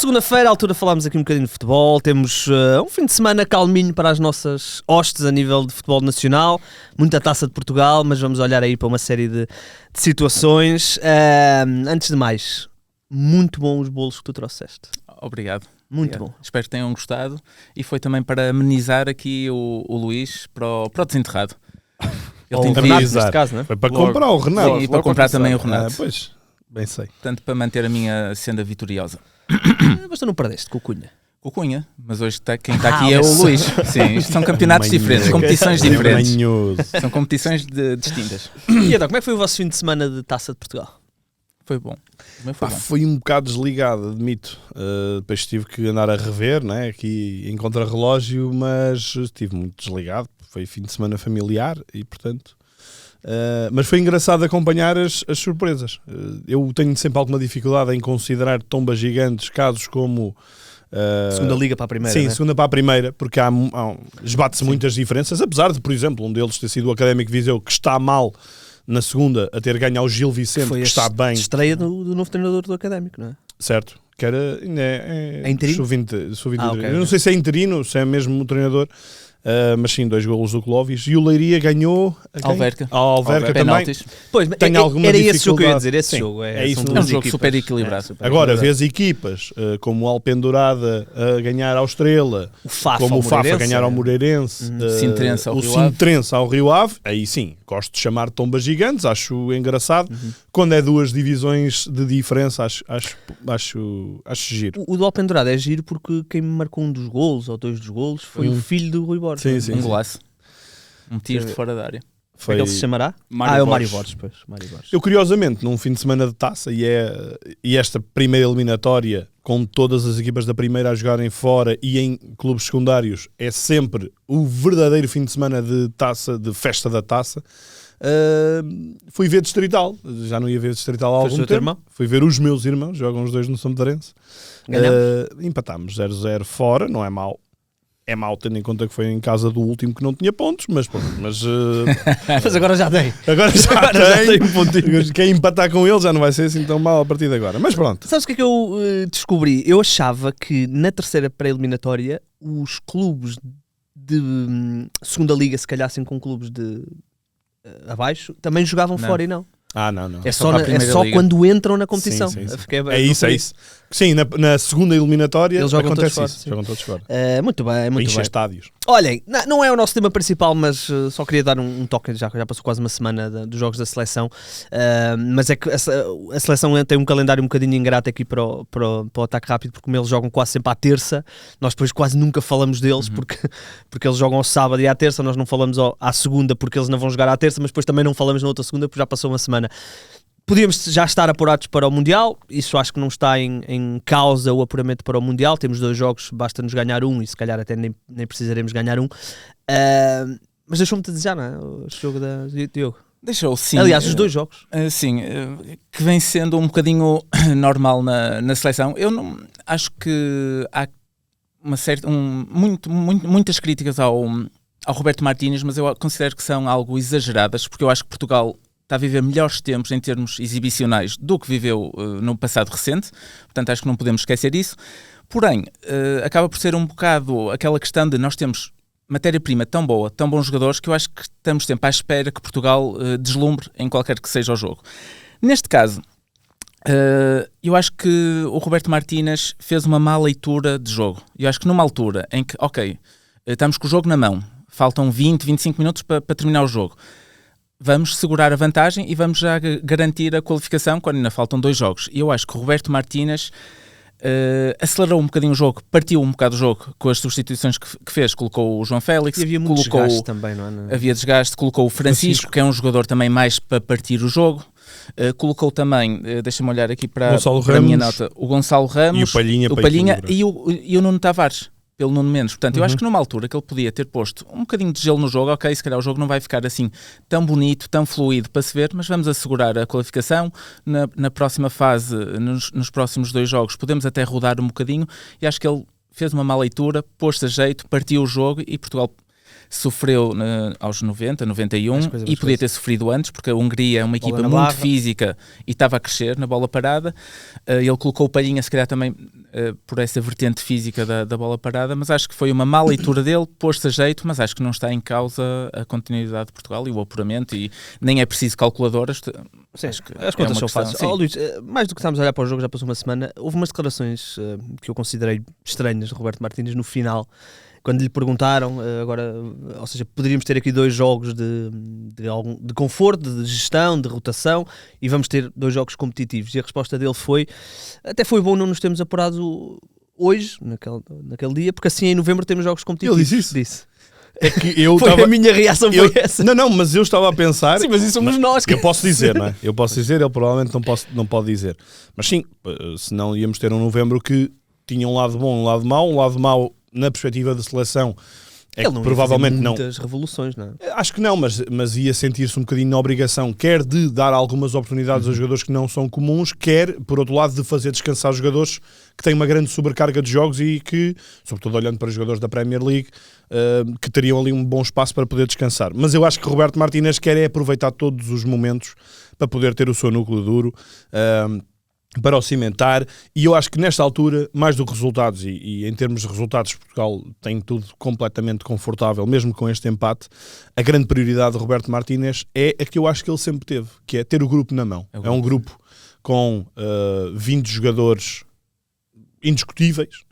Segunda-feira, à altura falámos aqui um bocadinho de futebol. Temos um fim de semana calminho para as nossas hostes a nível de futebol nacional. Muita Taça de Portugal, mas vamos olhar aí para uma série de situações. Antes de mais, muito bom os bolos que tu trouxeste. Obrigado. Muito bom. Espero que tenham gostado. E foi também para amenizar aqui o Luís para o desenterrado. Ele tem Renato, neste caso, não é? Foi para comprar o Renato. Sim, para comprar também o Renato. Pois, bem sei. Portanto, para manter a minha senda vitoriosa. Mas tu não perdeste com o Cunha. Com o Cunha, mas hoje quem está aqui é o Luís. Sim, isto são campeonatos diferentes, competições diferentes. São competições distintas. E então, como é que foi o vosso fim de semana de Taça de Portugal? Foi bom. Foi um bocado desligado, admito. Depois tive que andar a rever, né, aqui em contrarrelógio, mas estive muito desligado. Foi fim de semana familiar e, portanto... mas foi engraçado acompanhar as surpresas. Eu tenho sempre alguma dificuldade em considerar tombas gigantes, casos como... segunda liga para a primeira, sim, né? segunda para a primeira, porque esbate-se muitas diferenças, apesar de, por exemplo, um deles ter sido o Académico Viseu, que está mal na segunda, a ter ganho ao Gil Vicente, que está bem. Estreia do novo treinador do Académico, não é? Certo, que era... É interino? Okay. Eu não sei se é interino, se é mesmo o treinador, mas sim, 2 golos do Clóvis. E o Leiria ganhou... Alverca. Alverca também. Penaltis. Pois, tem alguma era dificuldade. esse jogo que eu ia dizer, esse sim, jogo. É isso. É um jogo super equilibrado. Agora, vês equipas como o Alpendurada a ganhar ao Estrela, como o Fafa a ganhar ao Moreirense, o Sintrense ao Rio Ave, aí sim, gosto de chamar tombas gigantes, acho engraçado. Quando é 2 divisões de diferença, acho giro. O do Alpendurada é giro porque quem me marcou um dos golos, ou 2 dos golos, foi o filho do Rui Borges. Sim. Um golaço. Um tiro de fora da área. Como é que ele se chamará? É o Mário Borges. Pois, Mário Borges. Eu, curiosamente, num fim de semana de taça, e esta primeira eliminatória, com todas as equipas da primeira a jogarem fora e em clubes secundários, é sempre o verdadeiro fim de semana de taça, de festa da taça. Fui ver Distrital, já não ia ver Distrital há algum tempo. Irmão? Fui ver os meus irmãos, jogam os 2 no São Medarense. Empatámos 0-0 fora, não é mau. É mau tendo em conta que foi em casa do último que não tinha pontos, mas mas agora já tem. Agora já tem um pontinho. Quem empatar com ele já não vai ser assim tão mal a partir de agora. Mas pronto. Sabes o que é que eu descobri? Eu achava que na terceira pré-eliminatória os clubes de segunda liga, se calhar assim com clubes de abaixo, também jogavam fora e não. Não. É só quando entram na competição. Sim. É isso. Sim, na segunda eliminatória eles jogam acontece todos isso. Fora, jogam todos fora. Muito bem, muito bem. Estádios. Olhem, não é o nosso tema principal, mas só queria dar um toque, já passou quase uma semana dos jogos da seleção, mas é que a seleção tem um calendário um bocadinho ingrato aqui para o ataque rápido, porque como eles jogam quase sempre à terça, nós depois quase nunca falamos deles, porque eles jogam ao sábado e à terça, nós não falamos à segunda porque eles não vão jogar à terça, mas depois também não falamos na outra segunda porque já passou uma semana. Podíamos já estar apurados para o Mundial, isso acho que não está em causa o apuramento para o Mundial, temos 2 jogos, basta-nos ganhar um e se calhar até nem precisaremos ganhar um, mas deixou-me te desejar, não é? Este jogo da Diogo. Deixou, sim. Aliás, os 2 jogos. Sim, que vem sendo um bocadinho normal na seleção. Eu não acho que há muitas críticas ao Roberto Martínez, mas eu considero que são algo exageradas, porque eu acho que Portugal está a viver melhores tempos em termos exibicionais do que viveu no passado recente, portanto acho que não podemos esquecer isso. Porém, acaba por ser um bocado aquela questão de nós temos matéria-prima tão boa, tão bons jogadores, que eu acho que estamos sempre à espera que Portugal deslumbre em qualquer que seja o jogo. Neste caso, eu acho que o Roberto Martínez fez uma má leitura de jogo. Eu acho que numa altura em que, estamos com o jogo na mão, faltam 20, 25 minutos para terminar o jogo, vamos segurar a vantagem e vamos já garantir a qualificação quando ainda faltam 2 jogos. E eu acho que o Roberto Martínez acelerou um bocadinho o jogo, partiu um bocado o jogo com as substituições que fez, colocou o João Félix, e havia muito desgaste também, não é? Havia desgaste, colocou o Francisco, que é um jogador também mais para partir o jogo, colocou também, deixa-me olhar aqui para a minha nota, o Gonçalo Ramos, e o Palhinha e o Nuno Tavares, pelo Nuno Mendes. Portanto, eu acho que numa altura que ele podia ter posto um bocadinho de gelo no jogo, se calhar o jogo não vai ficar assim tão bonito, tão fluido para se ver, mas vamos assegurar a qualificação. Na próxima fase, nos próximos 2 jogos, podemos até rodar um bocadinho, e acho que ele fez uma má leitura, pôs-se a jeito, partiu o jogo e Portugal sofreu aos 90, 91 e podia ter sofrido antes, porque a Hungria é uma equipa muito física e estava a crescer na bola parada. Ele colocou o Palhinha, se calhar também por essa vertente física da bola parada, mas acho que foi uma má leitura dele, pôs-se a jeito, mas acho que não está em causa a continuidade de Portugal e o apuramento, e nem é preciso calculadoras. Sim, as contas são fáceis. Luís, mais do que estamos a olhar para o jogo, já passou uma semana, houve umas declarações que eu considerei estranhas de Roberto Martínez no final, quando lhe perguntaram, agora, ou seja, poderíamos ter aqui 2 jogos de conforto, de gestão, de rotação, e vamos ter 2 jogos competitivos. E a resposta dele foi, até foi bom não nos termos apurado hoje, naquele dia, porque assim em novembro temos jogos competitivos. Ele disse isso? Disse. É que eu a minha reação foi essa. Não, mas eu estava a pensar. Sim, mas isso somos nós. Eu posso dizer, não é? Eu posso dizer, ele provavelmente não pode dizer. Mas sim, senão íamos ter um novembro que tinha um lado bom, um lado mau. Um lado mau na perspectiva da seleção. Ele não provavelmente ia fazer muitas revoluções, não é? Acho que não, mas ia sentir-se um bocadinho na obrigação, quer de dar algumas oportunidades a jogadores que não são comuns, quer, por outro lado, de fazer descansar jogadores que têm uma grande sobrecarga de jogos e que, sobretudo olhando para jogadores da Premier League, que teriam ali um bom espaço para poder descansar. Mas eu acho que Roberto Martínez quer aproveitar todos os momentos para poder ter o seu núcleo duro, para o cimentar, e eu acho que nesta altura, mais do que resultados, e em termos de resultados, Portugal tem tudo completamente confortável, mesmo com este empate, a grande prioridade de Roberto Martínez é a que eu acho que ele sempre teve, que é ter o grupo na mão. É um grupo com 20 jogadores indiscutíveis,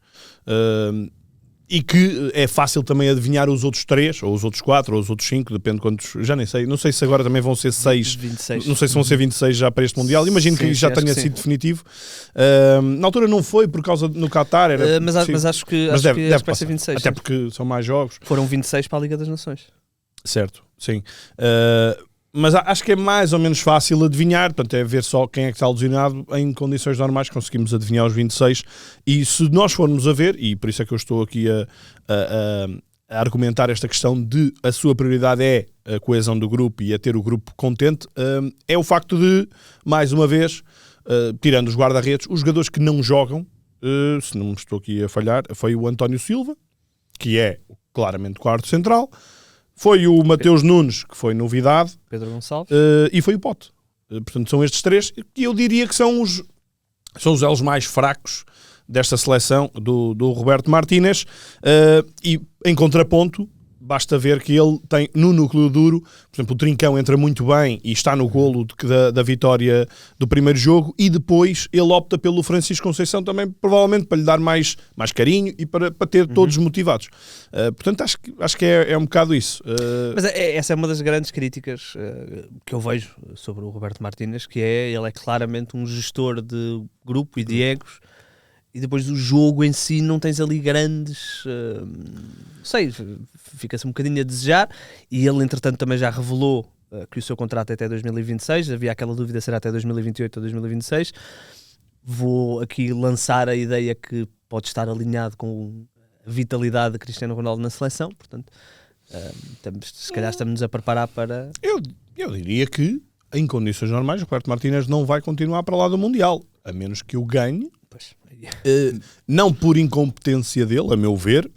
e que é fácil também adivinhar os outros 3, ou os outros 4, ou os outros 5, depende de quantos, já nem sei, não sei se agora também vão ser 6, 26. Não sei se vão ser 26 já para este Mundial, imagino que já tenha sido definitivo. Na altura não foi, por causa no Qatar, era mas acho que vai ser 26. Até porque são mais jogos. Foram 26 para a Liga das Nações. Certo, sim. Mas acho que é mais ou menos fácil adivinhar, portanto é ver só quem é que está lesionado. Em condições normais conseguimos adivinhar os 26, e se nós formos a ver, e por isso é que eu estou aqui a argumentar esta questão de a sua prioridade é a coesão do grupo e a ter o grupo contente, é o facto de, mais uma vez, tirando os guarda-redes, os jogadores que não jogam, se não me estou aqui a falhar, foi o António Silva, que é claramente quarto central, foi o Mateus Nunes, que foi novidade, Pedro Gonçalves, e foi o Pote. Portanto, são estes 3 que eu diria que são os elos mais fracos desta seleção do Roberto Martínez, e em contraponto, basta ver que ele tem no núcleo duro, por exemplo, o Trincão entra muito bem e está no golo da vitória do primeiro jogo, e depois ele opta pelo Francisco Conceição também, provavelmente para lhe dar mais carinho e para ter todos motivados. Portanto, acho que é um bocado isso. Mas essa é uma das grandes críticas que eu vejo sobre o Roberto Martínez, que ele é claramente um gestor de grupo e de egos, e depois do jogo em si não tens ali grandes... fica-se um bocadinho a desejar, e ele entretanto também já revelou que o seu contrato é até 2026, havia aquela dúvida se era até 2028 ou 2026. Vou aqui lançar a ideia que pode estar alinhado com a vitalidade de Cristiano Ronaldo na seleção, portanto se calhar estamos a preparar para... Eu diria que em condições normais o Roberto Martínez não vai continuar para lá do Mundial, a menos que o ganhe. Não por incompetência dele, a meu ver,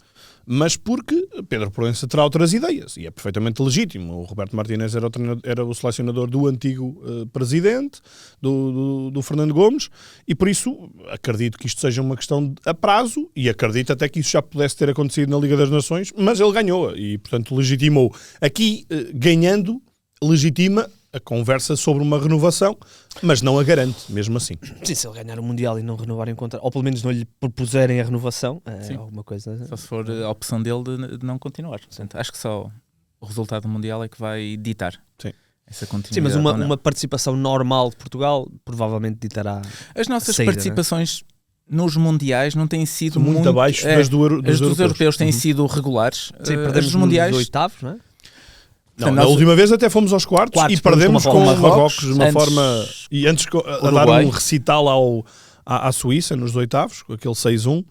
mas porque Pedro Proença terá outras ideias, e é perfeitamente legítimo. O Roberto Martínez era o selecionador do antigo presidente, do Fernando Gomes, e por isso acredito que isto seja uma questão a prazo, e acredito até que isso já pudesse ter acontecido na Liga das Nações, mas ele ganhou, e portanto legitimou. Aqui, ganhando, legitima a conversa sobre uma renovação, mas não a garante, mesmo assim. Sim, se ele ganhar o Mundial e não renovarem contra, ou pelo menos não lhe propuserem a renovação, é alguma coisa... Só se for a opção dele de não continuar. Portanto, acho que só o resultado do Mundial é que vai ditar essa continuidade. Sim, mas uma participação normal de Portugal provavelmente ditará... As nossas participações nos Mundiais não têm sido muito abaixo das dos europeus têm sido regulares. Sim, perdemos nos Mundiais... nos oitavos, não é? Não, na última vez até fomos aos quartos e perdemos com Marrocos de uma forma... E antes a dar um recital à Suíça nos oitavos, com aquele 6-1,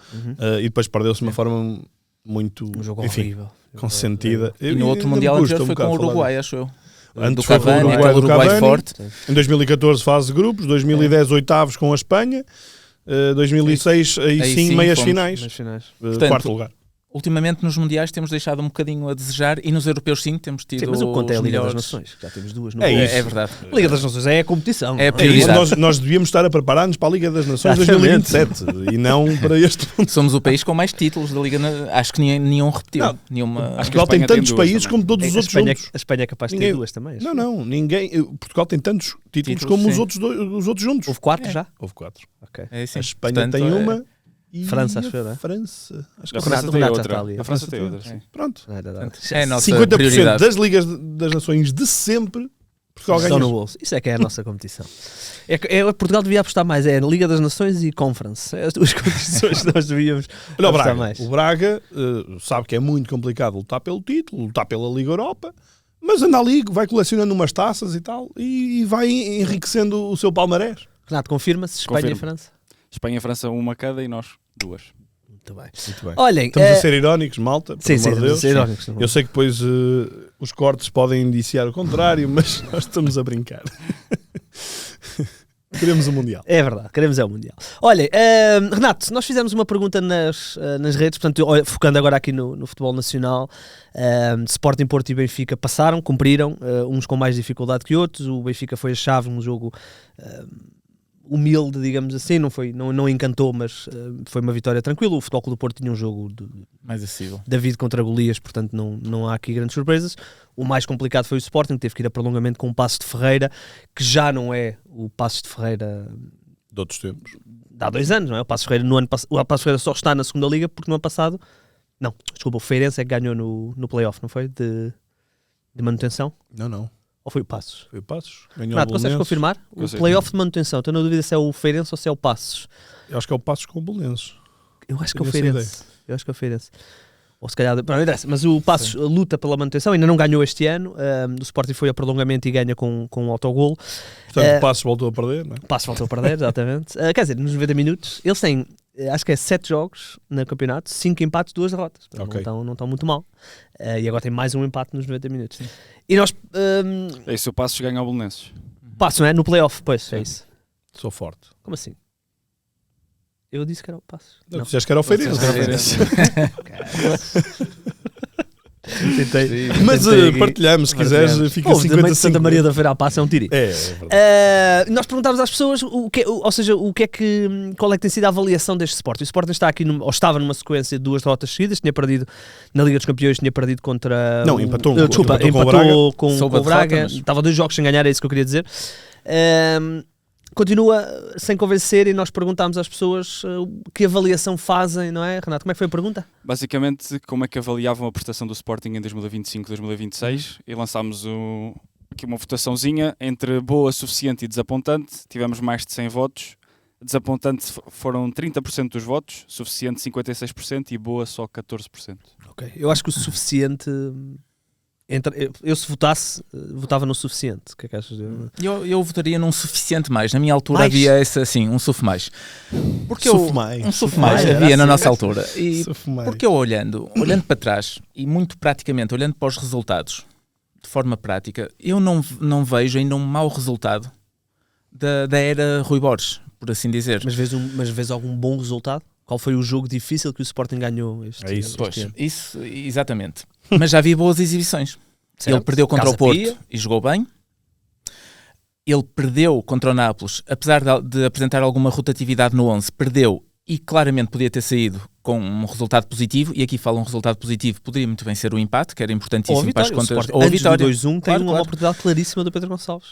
e depois perdeu-se de uma forma muito... Um jogo horrível. Consentida. E no outro Mundial anterior foi com o Uruguai, acho eu. Antes foi com o Uruguai forte. Em 2014 fase de grupos, 2010 oitavos com a Espanha, 2006 aí sim meias finais. Quarto lugar. Ultimamente nos mundiais temos deixado um bocadinho a desejar e nos europeus sim temos tido. Sim, mas o que conta é a Liga das melhores... Nações. Já temos duas no É bolso. isso. É verdade. A Liga das Nações é a competição. É a É prioridade. isso, nós devíamos estar a preparar-nos para a Liga das Nações Exatamente. 2027 e não para este ponto. Somos o país com mais títulos da Liga. Acho que nenhum repetiu. Não. Nenhuma... Acho que a Portugal tem Espanha tem tantos duas países também. como todos os outros juntos. A Espanha é capaz de ter Ninguém- duas também. Não, ninguém. Portugal tem tantos títulos Títulos, como os sim. outros juntos. Houve 4 É. já? Houve 4. Ok. É assim. A Espanha Portanto, tem é- uma e França, a acho eu, não é? França. Acho que A O França Renato tem já outra. está ali. A França tem outra, sim. Pronto. É a nossa 50% prioridade. das Ligas das Nações de sempre, Portugal Estão no ganha. bolso. Isso é que é a nossa competição. Portugal devia apostar mais. É Liga das Nações e Conference. É as duas competições que nós devíamos Olha o apostar Braga. mais. O Braga sabe que é muito complicado lutar pelo título, lutar pela Liga Europa, mas anda ali, vai colecionando umas taças e tal, e vai enriquecendo o seu palmarés. Renato, confirma-se Espanha Confirmo. e França? Espanha e França uma cada e nós duas. Muito bem. Muito bem. Olhem, Estamos a ser irónicos, malta, por sim, amor de estamos a Deus. ser irónicos, não é? Eu sei que depois os cortes podem indiciar o contrário, mas nós estamos a brincar. Queremos o Mundial. É verdade, queremos é o Mundial. Olhem, Renato, nós fizemos uma pergunta nas redes, portanto, focando agora aqui no futebol nacional. Sporting, Porto e Benfica passaram, cumpriram, uns com mais dificuldade que outros. O Benfica foi a chave num jogo humilde, digamos assim, não encantou, mas foi uma vitória tranquila. O Futebol Clube do Porto tinha um jogo de Mais acessível. David contra Golias, portanto não há aqui grandes surpresas. O mais complicado foi o Sporting, que teve que ir a prolongamento com o Passos de Ferreira, que já não é o Passos de Ferreira De outros tempos. de há 2 anos, não é? O Passos de Ferreira, o Passos de Ferreira só está na segunda liga porque no ano passado, não, desculpa, o Feirense é que ganhou no play-off, não foi? De manutenção? Não. Ou foi o Passos? Foi o Passos. Ganhou Renato, o consegues Belenenses. confirmar? O Consigo. play-off de manutenção, estou na dúvida se é o Feirense ou se é o Passos. Eu acho que é o Passos com o Belenenses. Eu acho que é o Tenho essa Feirense. Eu acho que é o Feirense. Ou se calhar, não interessa, mas o Passos luta pela manutenção, ainda não ganhou este ano. O Sporting foi a prolongamento e ganha com um autogolo. Portanto, o Passos voltou a perder, não é? O Passos voltou a perder, exatamente. Quer dizer, nos 90 minutos, eles têm, acho que é 7 jogos no campeonato, 5 empates, 2 derrotas. Portanto, Ok. não estão muito mal. E agora tem mais um empate nos 90 minutos. E nós, É isso, o Passos ganha ao Belenenses. Passos, não é? No play-off, pois, é isso. Sou forte. Como assim? Eu disse que era o Passos. Não, tu disseste que era o Feirense. Tentei. Mas Tentei aqui. partilhamos, se quiseres, fica Ouve, também de 50-50. Santa Maria da Feira à Passa é um tiri. É verdade. Nós perguntámos às pessoas qual é que tem sido a avaliação deste Sporting. O Sporting está aqui, ou estava numa sequência de 2 derrotas seguidas, tinha perdido na Liga dos Campeões, tinha perdido contra... Não, empatou com o Soube a Braga. derrota, mas- Estava 2 jogos sem ganhar, é isso que eu queria dizer. Continua sem convencer e nós perguntámos às pessoas que avaliação fazem, não é? Renato, como é que foi a pergunta? Basicamente, como é que avaliavam a prestação do Sporting em 2025-2026 e lançámos aqui uma votaçãozinha entre boa, suficiente e desapontante. Tivemos mais de 100 votos. Desapontante foram 30% dos votos, suficiente 56% e boa só 14%. Ok. Eu acho que o suficiente... Eu se votasse, votava no suficiente. O que é que achas? Eu votaria num suficiente mais. Na minha altura Mais? havia essa, assim, um suf mais. Porque Suf mais. Um suf Suf mais mais, havia era na assim. nossa altura. E Sofumei. porque eu olhando para trás e muito praticamente olhando para os resultados de forma prática, eu não vejo ainda um mau resultado da era Rui Borges, por assim dizer. Mas vês algum bom resultado? Qual foi o jogo difícil que o Sporting ganhou este É isso. este Pois, ano? isso, exatamente. Mas já vi boas exibições. Certo. Ele perdeu contra Casa o Porto Pia. e jogou bem. Ele perdeu contra o Nápoles, apesar de apresentar alguma rotatividade no 11, perdeu e claramente podia ter saído com um resultado positivo. E aqui fala um resultado positivo, poderia muito bem ser o empate, que era importantíssimo Ou a para as vitória. O contas. Sporting, Ou a antes do vitória. 2-1 tem Claro, uma claro. oportunidade claríssima do Pedro Gonçalves.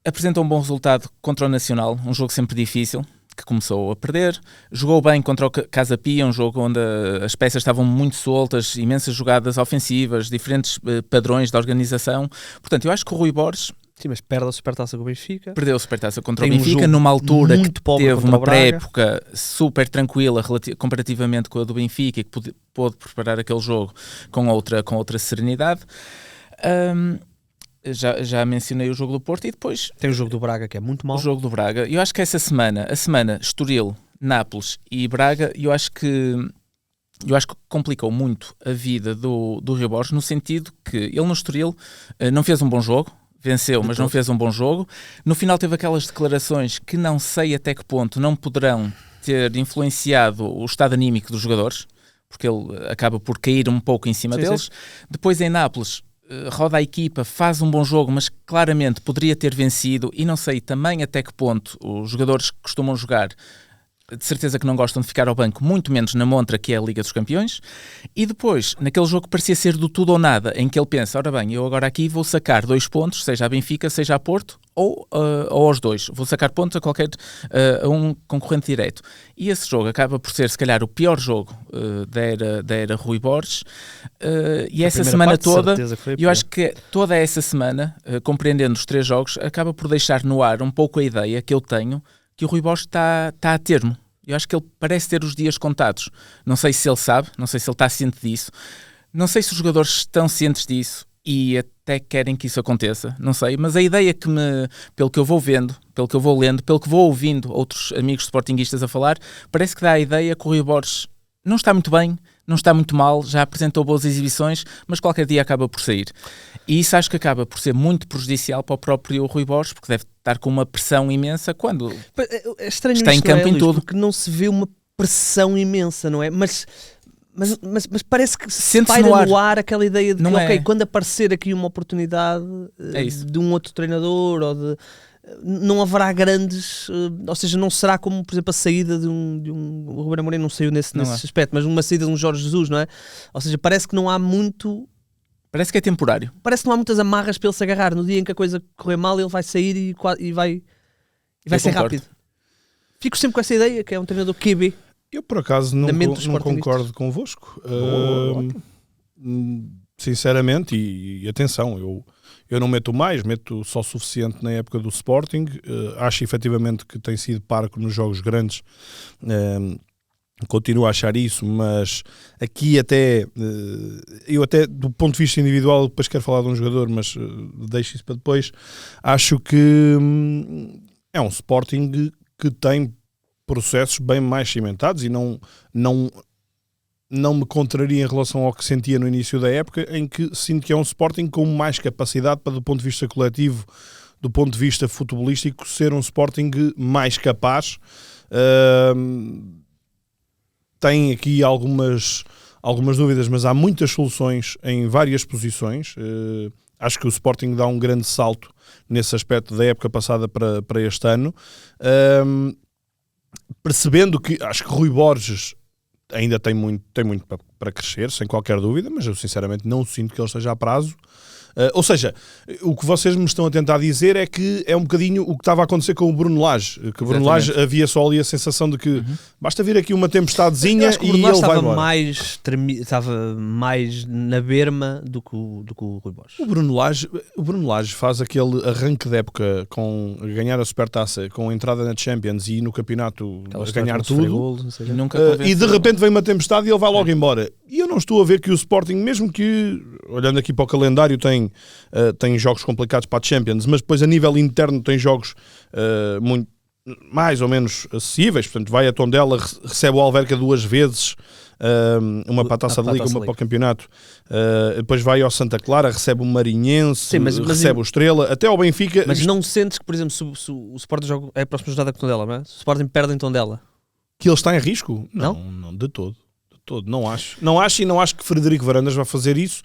Apresentou um bom resultado contra o Nacional, um jogo sempre difícil, que começou a perder. Jogou bem contra o Casa Pia, um jogo onde as peças estavam muito soltas, imensas jogadas ofensivas, diferentes padrões de organização. Portanto, eu acho que o Rui Borges Sim, mas perde a Supertaça com o Benfica. perdeu a Supertaça contra Tem o um Benfica jogo numa altura muito que pobre teve contra uma o Braga. pré-época super tranquila comparativamente com a do Benfica e que pôde preparar aquele jogo com outra serenidade. Já mencionei o jogo do Porto e depois Tem o jogo do Braga que é muito mau. o jogo do Braga. Eu acho que essa semana, a semana Estoril, Nápoles e Braga, eu acho que complicou muito a vida do Rui Borges, no sentido que ele no Estoril não fez um bom jogo, venceu, mas não fez um bom jogo. No final teve aquelas declarações que não sei até que ponto não poderão ter influenciado o estado anímico dos jogadores, porque ele acaba por cair um pouco em cima deles. Depois em Nápoles, roda a equipa, faz um bom jogo, mas claramente poderia ter vencido, e não sei também até que ponto os jogadores que costumam jogar, de certeza que não gostam de ficar ao banco, muito menos na montra que é a Liga dos Campeões. E depois, naquele jogo que parecia ser do tudo ou nada, em que ele pensa, ora bem, eu agora aqui vou sacar 2 pontos, seja a Benfica, seja a Porto, ou aos 2. Vou sacar pontos a um concorrente direto. E esse jogo acaba por ser, se calhar, o pior jogo da era Rui Borges. E essa semana toda, eu acho que toda essa semana, compreendendo os 3 jogos, acaba por deixar no ar um pouco a ideia que eu tenho que o Rui Borges está a termo. Eu acho que ele parece ter os dias contados. Não sei se ele sabe, não sei se ele está ciente disso, não sei se os jogadores estão cientes disso e até querem que isso aconteça, não sei, mas a ideia pelo que eu vou vendo, pelo que eu vou lendo, pelo que vou ouvindo outros amigos sportinguistas a falar, parece que dá a ideia que o Rui Borges não está muito bem, não está muito mal, já apresentou boas exibições, mas qualquer dia acaba por sair. E isso acho que acaba por ser muito prejudicial para o próprio Rui Borges, porque deve estar com uma pressão imensa quando é estranho está em campo, não é, em Luís, tudo. porque não se vê uma pressão imensa, não é? Mas parece que se Sente-se paira no ar aquela ideia de que, Não é. ok, quando aparecer aqui uma oportunidade É isso. de um outro treinador, ou de... não haverá grandes, ou seja, não será como, por exemplo, a saída de um o Ruben Amorim não saiu nesse aspecto, mas uma saída de um Jorge Jesus, não é? Ou seja, parece que não há muito... Parece que é temporário. Parece que não há muitas amarras para ele se agarrar. No dia em que a coisa correr mal, ele vai sair e vai ser concordo. rápido. Fico sempre com essa ideia, que é um treinador QB. Eu, por acaso, não sportinguistas. concordo convosco. Sinceramente, e atenção, eu não meto mais, meto só o suficiente na época do Sporting. Acho efetivamente que tem sido parco nos jogos grandes. Continuo a achar isso, mas aqui eu até do ponto de vista individual, depois quero falar de um jogador, mas deixo isso para depois. Acho que é um Sporting que tem processos bem mais cimentados e não me contraria em relação ao que sentia no início da época, em que sinto que é um Sporting com mais capacidade para, do ponto de vista coletivo, do ponto de vista futebolístico, ser um Sporting mais capaz. Tem aqui algumas dúvidas, mas há muitas soluções em várias posições. Acho que o Sporting dá um grande salto nesse aspecto da época passada para este ano. Percebendo que acho que Rui Borges ainda tem muito para crescer, sem qualquer dúvida, mas eu sinceramente não sinto que ele esteja a prazo. Ou seja, o que vocês me estão a tentar dizer é que é um bocadinho o que estava a acontecer com o Bruno Lage. Que o Bruno Lage havia só ali a sensação de que basta vir aqui uma tempestadezinha e ele vai embora. Estava mais na berma do que o Rui Borges. O Bruno Lage faz aquele arranque de época com ganhar a Supertaça, com a entrada na Champions e no campeonato a ganhar tudo. E de repente vem uma tempestade e ele vai logo embora. E eu não estou a ver que o Sporting, mesmo que, olhando aqui para o calendário, tem jogos complicados para a Champions, mas depois a nível interno tem jogos muito, mais ou menos acessíveis. Portanto, vai a Tondela, recebe o Alverca 2 vezes, uma para a Taça da Liga, uma para o campeonato. Depois vai ao Santa Clara, recebe o Marinhense, sim, recebe o Estrela, até ao Benfica. Mas não sentes que, por exemplo, se o Sporting joga é a próxima jornada com o Tondela, não é? Se o Sporting perde em Tondela, que ele está em risco? Não, de todo. Não acho. Não acho que Frederico Varandas vai fazer isso.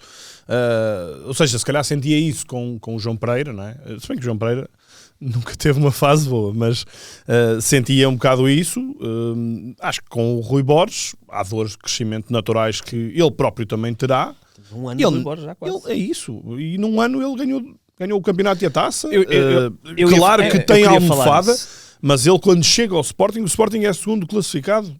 Ou seja, se calhar sentia isso com o João Pereira, não é? Se bem que o João Pereira nunca teve uma fase boa, mas sentia um bocado isso. Acho que com o Rui Borges há dores de crescimento naturais que ele próprio também terá. Um ano Rui Borges já quase. É isso. E num ano ele ganhou o campeonato e a taça. Claro que tem a almofada, mas ele quando chega ao Sporting, o Sporting é segundo classificado.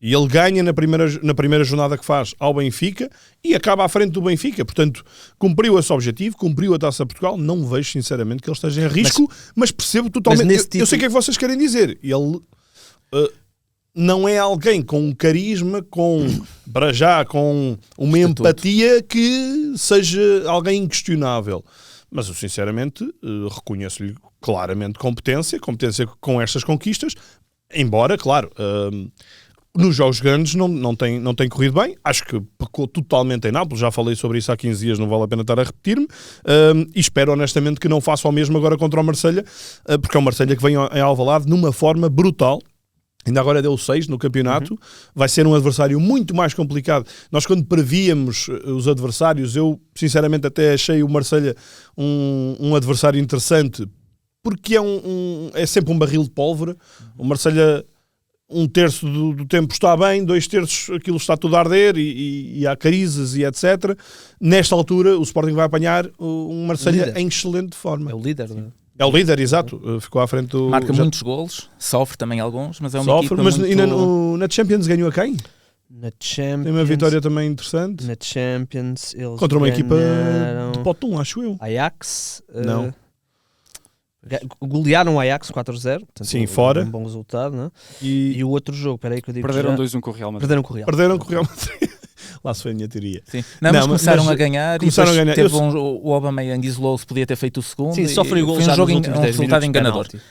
E ele ganha na primeira jornada que faz ao Benfica e acaba à frente do Benfica. Portanto, cumpriu esse objetivo, cumpriu a Taça de Portugal. Não vejo, sinceramente, que ele esteja em risco, mas percebo totalmente. Eu sei o que é que vocês querem dizer. Ele não é alguém com um carisma, com uma empatia que seja alguém inquestionável. Mas eu, sinceramente, reconheço-lhe claramente competência com estas conquistas, embora, claro... nos jogos grandes não tem corrido bem. Acho que pecou totalmente em Nápoles. Já falei sobre isso há 15 dias, não vale a pena estar a repetir-me. E espero honestamente que não faça o mesmo agora contra o Marselha, porque é o Marselha que vem em Alvalade numa forma brutal. Ainda agora deu 6 no campeonato, vai ser um adversário muito mais complicado. Nós quando prevíamos os adversários, eu sinceramente até achei o Marselha um adversário interessante, porque é sempre um barril de pólvora. O Marselha, 1/3 do tempo está bem, 2/3 aquilo está tudo a arder e há carizes e etc. Nesta altura o Sporting vai apanhar um Marselha em excelente forma. É o líder, não é? É o líder, exato. Ficou à frente do... Marca muitos golos, sofre também alguns, mas é uma Sofre, equipa mas muito... na Champions ganhou a quem? Na Champions, Tem uma vitória também interessante. Na Champions eles Contra uma equipa ganharam de Pote 1, acho eu. Ajax. Não. Golearam o Ajax 4-0. Portanto, Sim, fora. Um bom resultado, não é? E E o outro jogo, peraí que eu digo Perderam já. 2-1 com o Real Madrid. Perderam com o Real. perderam com o Real Madrid. Lá se foi a minha teoria. Sim. Mas começaram a ganhar começaram e depois a ganhar. teve o Aubameyang isolou-se, podia ter feito o segundo. Sim, sofrem o gol foi já um jogo nos últimos 10 resultado minutos de enganador. penalti.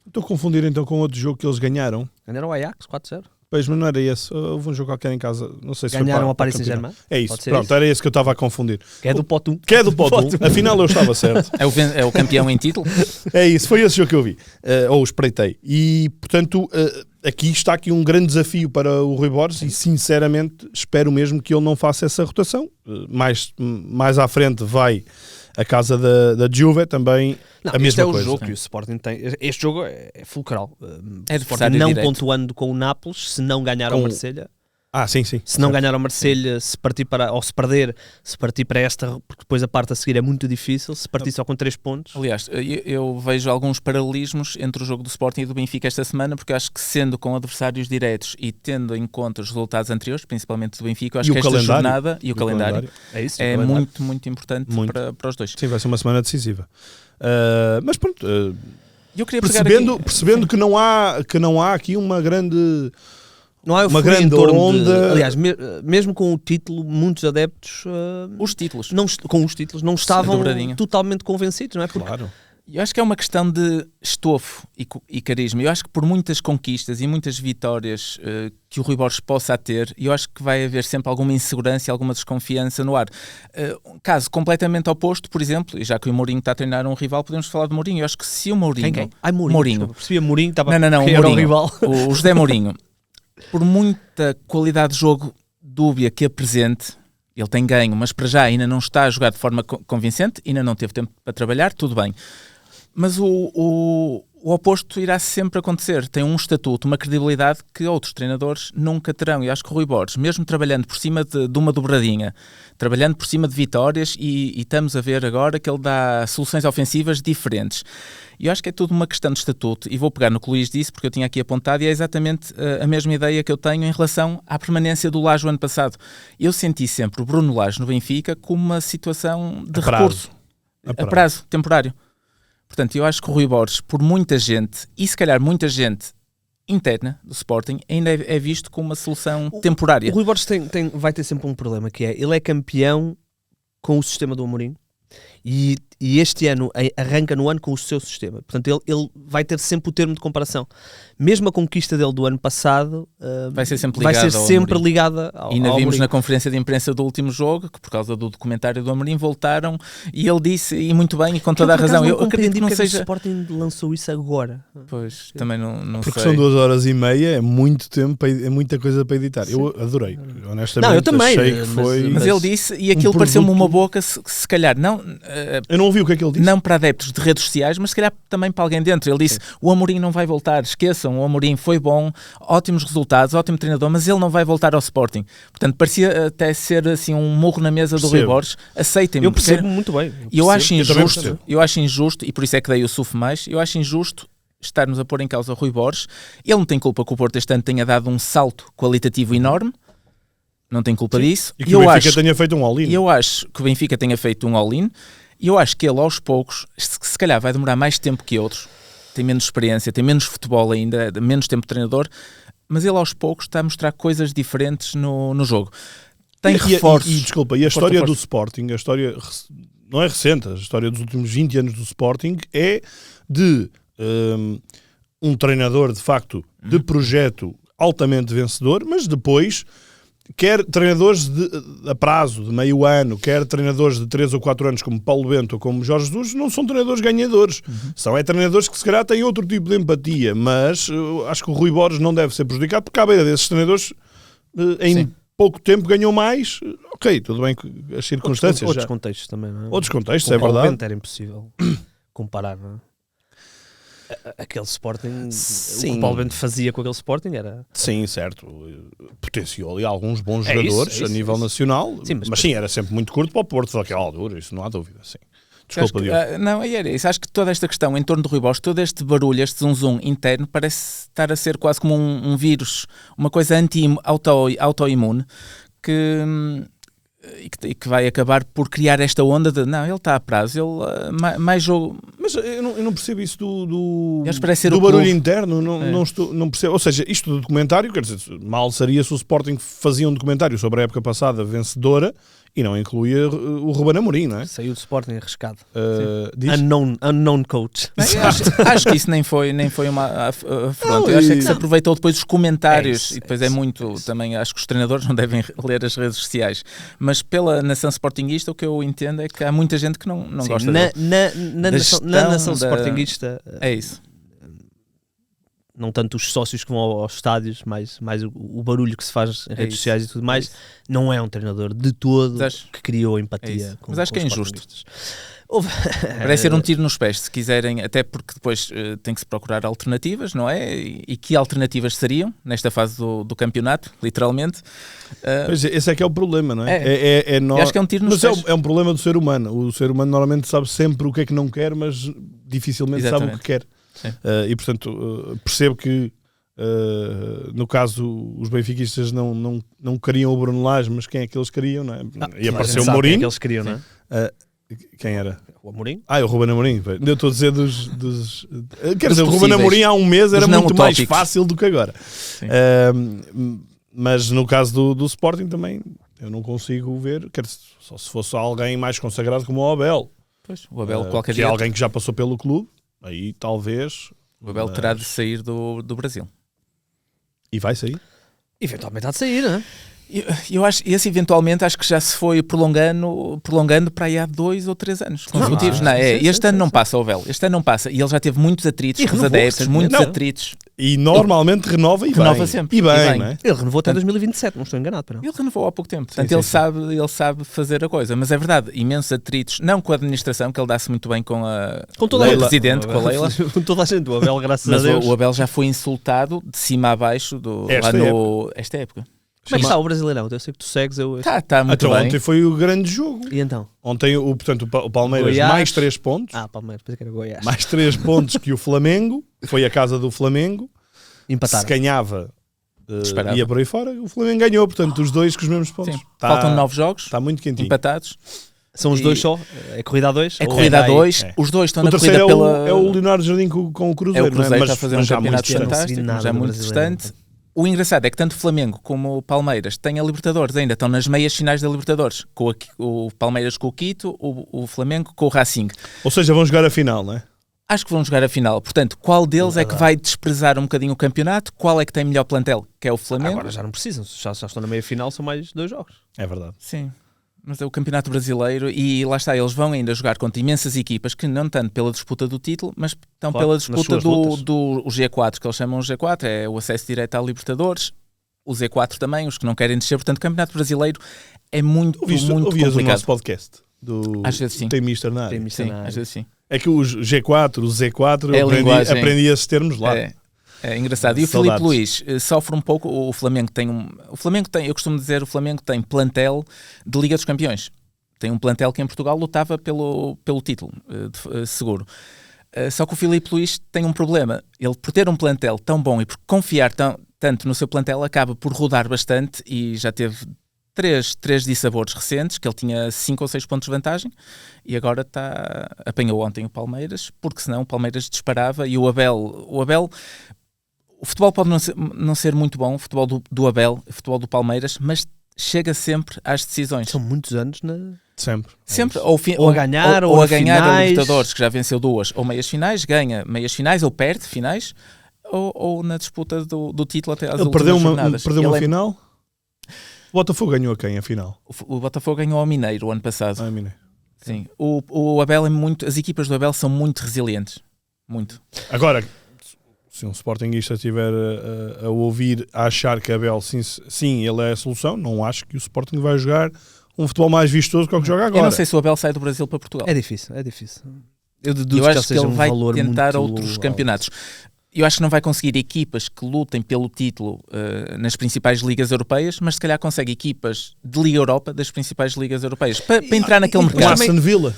Estou a confundir então com outro jogo que eles ganharam. Ganharam o Ajax 4-0. Pois, mas não era esse. Houve um jogo qualquer em casa. Não sei se Ganharam foi a Paris Saint-Germain. É isso. Pode ser Pronto, isso? era esse que eu estava a confundir. Que é do Pote 1. Que é do Pote 1. Afinal eu estava certo. É o campeão em título. É isso, foi esse jogo que eu vi. Ou espreitei. E, portanto, está aqui um grande desafio para o Rui Borges e, sinceramente, espero mesmo que ele não faça essa rotação. Mais à frente vai a casa da Juve, também Não, a mesma este é o coisa. jogo que o Sporting tem. Este jogo é fulcral. É O Sporting adversário não direto. pontuando com o Nápoles, se não ganhar ao Marselha. Sim. Se não ganhar ao Marselha, se partir para, ou se perder, se partir para esta, porque depois a parte a seguir é muito difícil, se partir só com 3 pontos. Aliás, eu vejo alguns paralelismos entre o jogo do Sporting e do Benfica esta semana, porque acho que sendo com adversários diretos e tendo em conta os resultados anteriores, principalmente do Benfica, eu acho que esta jornada e o calendário É isso, é o calendário. muito, muito importante Muito. para os dois. Sim, vai ser uma semana decisiva. Mas pronto, Eu queria pegar percebendo que não há aqui uma grande... Não há uma euforia grande em torno onda. Aliás, mesmo com o título, muitos adeptos os títulos. com os títulos não estavam dobradinha. totalmente convencidos, não é? Porque Claro. Eu acho que é uma questão de estofo e carisma. Eu acho que por muitas conquistas e muitas vitórias que o Rui Borges possa ter, eu acho que vai haver sempre alguma insegurança e alguma desconfiança no ar. Caso completamente oposto, por exemplo, e já que o Mourinho está a treinar um rival, podemos falar de Mourinho. Eu acho que se o Mourinho... Quem? Ai, Mourinho. Mourinho. Desculpa, percebia Mourinho, estava Não, que o era Mourinho. rival. O José Mourinho, por muita qualidade de jogo dúbia que apresente, ele tem ganho, mas para já ainda não está a jogar de forma convincente, ainda não teve tempo para trabalhar, tudo bem. Mas o oposto irá sempre acontecer. Tem um estatuto, uma credibilidade que outros treinadores nunca terão. E acho que o Rui Borges, mesmo trabalhando por cima de uma dobradinha, trabalhando por cima de vitórias, e estamos a ver agora que ele dá soluções ofensivas diferentes. E eu acho que é tudo uma questão de estatuto. E vou pegar no que o Luís disse, porque eu tinha aqui apontado, e é exatamente a mesma ideia que eu tenho em relação à permanência do Lage o ano passado. Eu senti sempre o Bruno Lage no Benfica como uma situação de recurso. A prazo, temporário. Portanto, eu acho que o Rui Borges, por muita gente, e se calhar muita gente interna do Sporting, ainda é visto como uma solução temporária. O Rui Borges vai ter sempre um problema, que é, ele é campeão com o sistema do Amorim, e este ano arranca no ano com o seu sistema. Portanto, ele vai ter sempre o termo de comparação. Mesmo a conquista dele do ano passado vai ser sempre ligada ao Ainda vimos Amorim. na conferência de imprensa do último jogo que, por causa do documentário do Amorim, voltaram, e ele disse, e muito bem, e com toda a razão, eu acredito que não seja... O Sporting lançou isso agora. Pois, também não Porque sei. são 2h30, é muito tempo, é muita coisa para editar. Sim. Eu adorei, honestamente. Não, eu também, achei que foi... Mas ele disse, e aquilo pareceu-me uma boca, se calhar, não... Eu não ouvi o que é que ele disse. Não para adeptos de redes sociais, mas se calhar também para alguém dentro. Ele disse, o Amorim não vai voltar, esqueçam, o Amorim foi bom, ótimos resultados, ótimo treinador, mas ele não vai voltar ao Sporting. Portanto, parecia até ser assim um murro na mesa do Rui Borges. Aceitem-me. Eu percebo muito bem. Eu acho injusto, e por isso é que dei o SUF mais, eu acho injusto estarmos a pôr em causa o Rui Borges. Ele não tem culpa que o Porto este ano tenha dado um salto qualitativo enorme, não tem culpa disso. E que o Benfica tenha feito um all-in. E eu acho que o Benfica tenha feito um all-in, e eu acho que ele aos poucos, se calhar vai demorar mais tempo que outros, tem menos experiência, tem menos futebol ainda, menos tempo de treinador, mas ele aos poucos está a mostrar coisas diferentes no jogo. Tem reforços. Desculpa, e a história do Sporting, a história não é recente, a história dos últimos 20 anos do Sporting é de um treinador de facto de projeto altamente vencedor, mas depois quer treinadores a prazo, de meio ano, quer treinadores de 3 ou 4 anos como Paulo Bento ou como Jorge Jesus, não são treinadores ganhadores. São treinadores que se calhar têm outro tipo de empatia, mas acho que o Rui Borges não deve ser prejudicado, porque à beira desses treinadores em pouco tempo ganhou mais. Ok, tudo bem, as circunstâncias. Outros contextos também, não é? Outros contextos, Com é o Paulo verdade. Bento era impossível comparar, não é? Aquele Sporting, Sim. o que o Paulo Bento fazia com aquele Sporting era... Sim, certo. Potenciou ali alguns bons jogadores a nível nacional, Sim, mas sim, era sempre muito curto para o Porto daquela altura, isso não há dúvida. Sim. Desculpa, Diogo. Não, era isso. Acho que toda esta questão em torno do Rui Borges, todo este barulho, este zum interno, parece estar a ser quase como um vírus, uma coisa autoimune que vai acabar por criar esta onda de não, ele está a prazo, ele mais jogo. Mas eu não percebo isso do do barulho interno, não percebo. Ou seja, isto do documentário, quer dizer, mal seria se o Sporting fazia um documentário sobre a época passada vencedora e não incluía o Ruben Amorim, não é? Saiu do Sporting arriscado. Diz? Unknown coach. Acho que isso nem foi uma afronta. Eu acho que se aproveitou depois dos comentários e depois muito também acho que os treinadores não devem ler as redes sociais, mas pela nação sportinguista o que eu entendo é que há muita gente que não gosta na nação sportinguista é isso. Não tanto os sócios que vão aos estádios, mais o barulho que se faz em redes sociais e tudo mais, não é um treinador de todo que criou empatia. Mas acho que é injusto. Parece ser um tiro nos pés, se quiserem, até porque depois tem que se procurar alternativas, não é? E que alternativas seriam nesta fase do campeonato, literalmente? Pois esse é que é o problema, não é? Acho que é um tiro nos pés. É um problema do ser humano. O ser humano normalmente sabe sempre o que é que não quer, mas dificilmente sabe o que quer. E portanto percebo que no caso os benfiquistas não queriam o Bruno Lage, mas quem é que eles queriam, não é? E apareceu o Mourinho. Quem é que eles queriam, não é? Quem era? O Amorim? O Ruben Amorim. Eu estou a dizer quer dizer, o Ruben Amorim há um mês era muito mais fácil do que agora. Mas no caso do Sporting também eu não consigo ver, só se fosse alguém mais consagrado como o Abel. Pois, o Abel qualquer dia. Que é alguém que já passou pelo clube. Aí talvez. O Abel terá de sair do Brasil. E vai sair? Eventualmente há de sair, não é? Eu acho, esse eventualmente acho que já se foi prolongando para aí há 2 ou 3 anos consecutivos. Este ano não passa, o Abel. Este ano não passa. E ele já teve muitos atritos com os adeptos, muitos atritos. E normalmente renova sempre. E bem, não é? Ele renovou até 2027, não estou enganado. Não. Ele renovou há pouco tempo. Portanto, ele sabe fazer a coisa. Mas é verdade, imensos atritos, não com a administração, que ele dá-se muito bem com toda a presidente, com a Leila. Com toda a gente, o Abel, graças a Deus. Mas o Abel já foi insultado de cima a baixo esta época. Como é que está o Brasileirão? Eu sei que tu segues. Está muito bem. Ontem foi o grande jogo. E então? Ontem, portanto, o Palmeiras Goiás. mais 3 pontos. Palmeiras, pensei que era Goiás. Mais 3 pontos que o Flamengo. Foi a casa do Flamengo. Empataram. Se ganhava, ia por aí fora. O Flamengo ganhou, portanto, os dois com os mesmos pontos. Faltam 9 jogos. Está muito quentinho. Empatados. São os dois só? É corrida a 2? É corrida a 2. Os dois estão na corrida pela... É o Leonardo Jardim com o Cruzeiro. É o Cruzeiro, mas está a fazer um campeonato fantástico, mas é muito distante. distante. O engraçado é que tanto o Flamengo como o Palmeiras têm a Libertadores, ainda estão nas meias finais da Libertadores, com o Palmeiras com o Quito, o Flamengo com o Racing. Ou seja, vão jogar a final, não é? Acho que vão jogar a final. Portanto, qual deles é que vai desprezar um bocadinho o campeonato? Qual é que tem melhor plantel? Que é o Flamengo? Agora já não precisam, já estão na meia final, são mais 2 jogos. É verdade. Sim. Mas é o Campeonato Brasileiro e lá está, eles vão ainda jogar contra imensas equipas que não tanto pela disputa do título, mas estão pela disputa do G4, que eles chamam G4, é o acesso direto à Libertadores, o Z4 também, os que não querem descer. Portanto, o Campeonato Brasileiro é muito complicado. O nosso podcast às vezes sim. Tem Mister na área. Sim, às vezes sim. É que os G4, o Z4, aprendi esses termos lá. É engraçado. E o Filipe Luís sofre um pouco. O Flamengo tem, eu costumo dizer, o Flamengo tem plantel de Liga dos Campeões. Tem um plantel que em Portugal lutava pelo título, seguro. Só que o Filipe Luís tem um problema. Ele, por ter um plantel tão bom e por confiar tanto no seu plantel, acaba por rodar bastante e já teve 3 dissabores recentes, que ele tinha 5 ou 6 pontos de vantagem e agora apanhou ontem o Palmeiras, porque senão o Palmeiras disparava e o Abel... O futebol pode não ser muito bom, o futebol do Abel, o futebol do Palmeiras, mas chega sempre às decisões. São muitos anos Sempre. Ou a ganhar a Libertadores, que já venceu 2, ou meias finais, ganha meias finais, ou perde finais, ou na disputa do título até às últimas jornadas. Perdeu uma final? O Botafogo ganhou a quem, afinal? O Botafogo ganhou ao Mineiro o ano passado. Mineiro. Sim. O Abel é muito... As equipas do Abel são muito resilientes. Muito. Agora, se um Sportingista estiver a ouvir, a achar que Abel, sim, ele é a solução, não acho que o Sporting vai jogar um futebol mais vistoso que o que joga agora. Eu não sei se o Abel sai do Brasil para Portugal. É difícil. Eu acho que ele vai valor tentar muito outros alto. campeonatos. Eu acho que não vai conseguir equipas que lutem pelo título nas principais ligas europeias, mas se calhar consegue equipas de Liga Europa das principais ligas europeias para entrar naquele Um mercado. Aston Villa.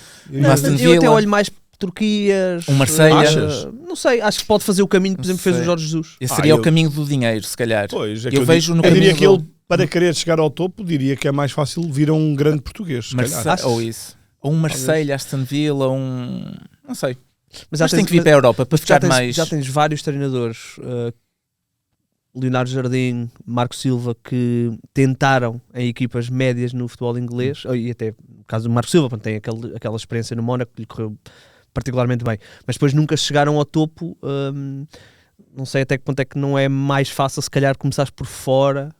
Eu até olho mais Turquias, Um Marselha. Achas? Não sei, acho que pode fazer o caminho que, por Não exemplo, fez sei. o Jorge Jesus. Esse seria eu- o caminho do dinheiro, se calhar. Pois, é que Eu vejo no eu diria caminho que ele, do- para querer chegar ao topo, diria que é mais fácil vir a um grande português, se calhar. Marse- ou isso. Ou um Marselha, Aston Villa, não sei. Mas Mas tem que vir para a Europa para ficar mais... Já tens vários treinadores, Leonardo Jardim, Marco Silva, que tentaram em equipas médias no futebol inglês, e até no caso do Marco Silva, quando tem aquela experiência no Mónaco, que lhe correu particularmente bem, mas depois nunca chegaram ao topo. Não sei até que ponto é que não é mais fácil, se calhar, começares por fora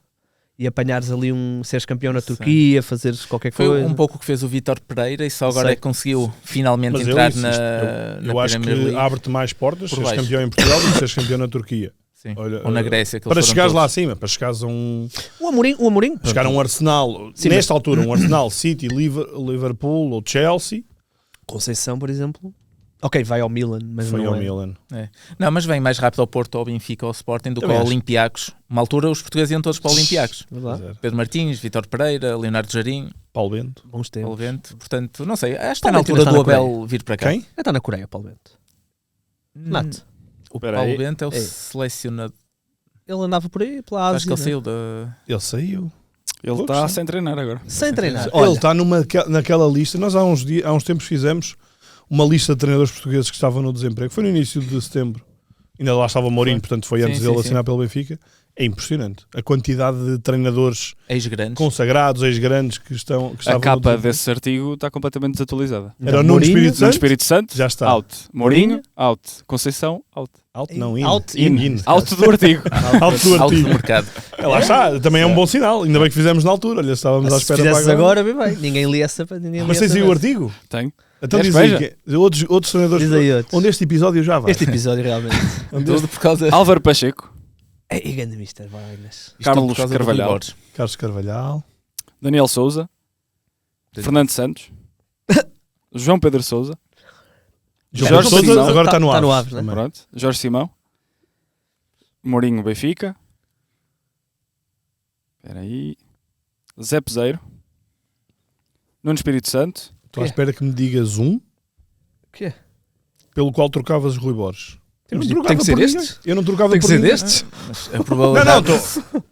e apanhares ali seres campeão na Sim. Turquia, fazeres qualquer Foi coisa. um pouco o que fez o Vítor Pereira e só agora Sei. é que conseguiu finalmente Mas entrar eu insisto, eu na acho Premier que League. abre-te mais portas, Por seres baixo. campeão em Portugal e seres campeão na Turquia. Sim. Olha, Ou na Grécia. Que eles para foram chegares lá todos. acima, para chegares a um... O Amorim, Para chegar a um Arsenal, Sim, nesta altura, um Arsenal, City, Liverpool ou Chelsea, Conceição, por exemplo. Ok, vai ao Milan, mas foi não ao é. Milan. Não, mas vem mais rápido ao Porto, ao Benfica, ao Sporting do que Também ao acho. Olympiacos. Uma altura os portugueses iam todos para o Olympiacos. Verdade. Pois é. Pedro Martins, Vítor Pereira, Leonardo Jardim, Paulo Bento. Bons tempos. Paulo Bento. Portanto, não sei, acho que está na Paulo Bento altura ainda do está na Abel vir para cá. Quem? Está na Coreia, Paulo Bento. Nato. O Espera Paulo aí. Bento é o Ei. selecionador. Ele andava por aí, pela Ásia. Acho que ele né? saiu da... Ele saiu. Ele Vou está gostar. sem treinar agora. Sem treinar. Ele Olha, está naquela lista. Nós há uns tempos fizemos uma lista de treinadores portugueses que estavam no desemprego. Foi no início de setembro. Ainda lá estava o Mourinho, portanto foi Sim, antes sim, dele sim. assinar pelo Benfica. É impressionante. A quantidade de treinadores ex-grandes. consagrados, ex-grandes que estavam A no capa desemprego. desse artigo está completamente desatualizada. Era o Nuno Mourinho, Espírito Nuno Santo. Espírito Santo, Já está. out. Mourinho, out. Conceição, out. Out, não, in. Out, in. Out do artigo. Out do Alto do artigo. mercado. Lá está, também é um bom sinal. Ainda bem que fizemos na altura. Olha, estávamos à se espera fizesses para agora, bem bem. Ninguém lia essa. Mas tens aí o artigo? Tem. Então Queres diz aí veja? que outros treinadores Diz aí outros. onde este episódio já vai. Este episódio realmente. Tudo por causa... Álvaro Pacheco, É grande Mr. Vargas. Isto tudo Carlos por causa do Rui Carvalhal. Borges. Carlos Carvalhal. Daniel Souza, Fernando Santos, João Pedro Souza, Jorge Sousa Simão. agora está no Tá Aves. no Aves, né? também. pronto. Jorge Simão, Mourinho Benfica, espera aí, Zé Peseiro, Nuno Espírito Santo, Estou à espera que me digas um O quê? pelo qual trocavas Rui Borges. Eu não Tem trocava que ser por ninguém. destes? Eu não trocava Tem que por ser ninguém. destes? Mas a Não, probabilidade...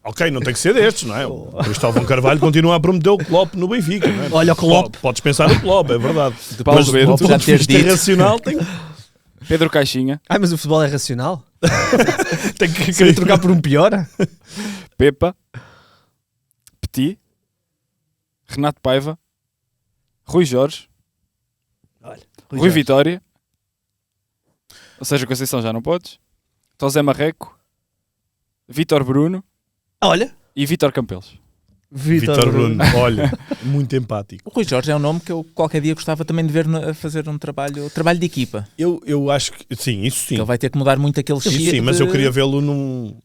Ok, não tem que ser destes, não é? O Cristóvão Carvalho continua a prometer o Klopp no Benfica, não é? Olha o Klopp. Podes pensar no Klopp, é verdade. Depois Mas do Klopp do já ponto de ter vista dito. racional tem, Pedro Caixinha, Ai, mas o futebol é racional? tem que Querer trocar por um pior? Pepa, Petit, Renato Paiva, Rui Jorge, Rui Vitória, ou seja, Conceição já não podes, José Marreco, Vítor Bruno Olha. e Vítor Campelos. Vítor Bruno, olha, muito empático. O Rui Jorge é um nome que eu qualquer dia gostava também de ver a fazer um trabalho de equipa. Eu acho que, sim, isso sim. Ele vai ter que mudar muito aquele Sim, chip. mas eu queria vê-lo num...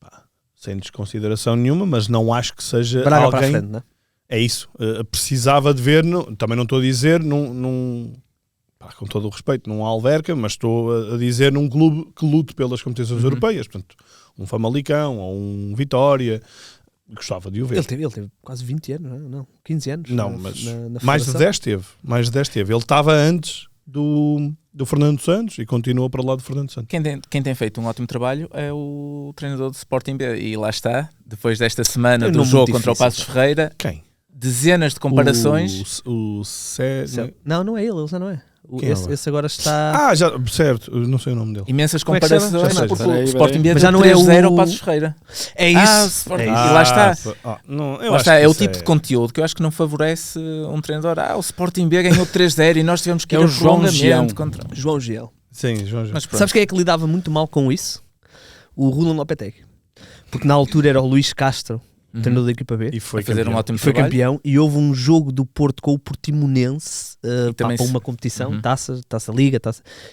pá, sem desconsideração nenhuma, mas não acho que seja Braga para a alguém... frente, não é? É isso. Precisava de ver, também não estou a dizer pá, com todo o respeito, num Alverca, mas estou a dizer num clube que lute pelas competições europeias. Portanto, um Famalicão ou um Vitória. Gostava de o ver. Ele teve quase 20 anos, não é? Não, 15 anos. Não, na- mas na mais de federação. 10 teve. Mais de 10 teve. Ele estava antes do Fernando Santos e continua para lá do Fernando Santos. Quem tem feito um ótimo trabalho é o treinador do Sporting B. E lá está, depois desta semana É um do nome jogo muito contra o difícil, Passos Ferreira, Quem? dezenas de comparações. O César. Não é ele já não é. Quem é Esse, agora? esse agora está... Já, certo, eu não sei o nome dele. Imensas Como é que se chama? comparações, Já sei. porque Peraí, o Sporting B Mas deu já não é 3-0 ao o- Passos Ferreira. É Ah, isso. Sporting. É E isso. lá está. Não, eu Lá acho está, que é o isso tipo de conteúdo que eu acho que não favorece um treinador. O Sporting B ganhou 3-0 e nós tivemos que ir É o ao João prolongamento Gião. contra... João Giel. Sim, João. Mas pronto. Sabes quem é que lidava muito mal com isso? O Roland Lopetegui. Porque na altura era o Luís Castro treinador da equipa B. E foi a fazer campeão. um ótimo Foi trabalho. campeão e houve um jogo do Porto com o Portimonense também para se- uma competição, taça Liga,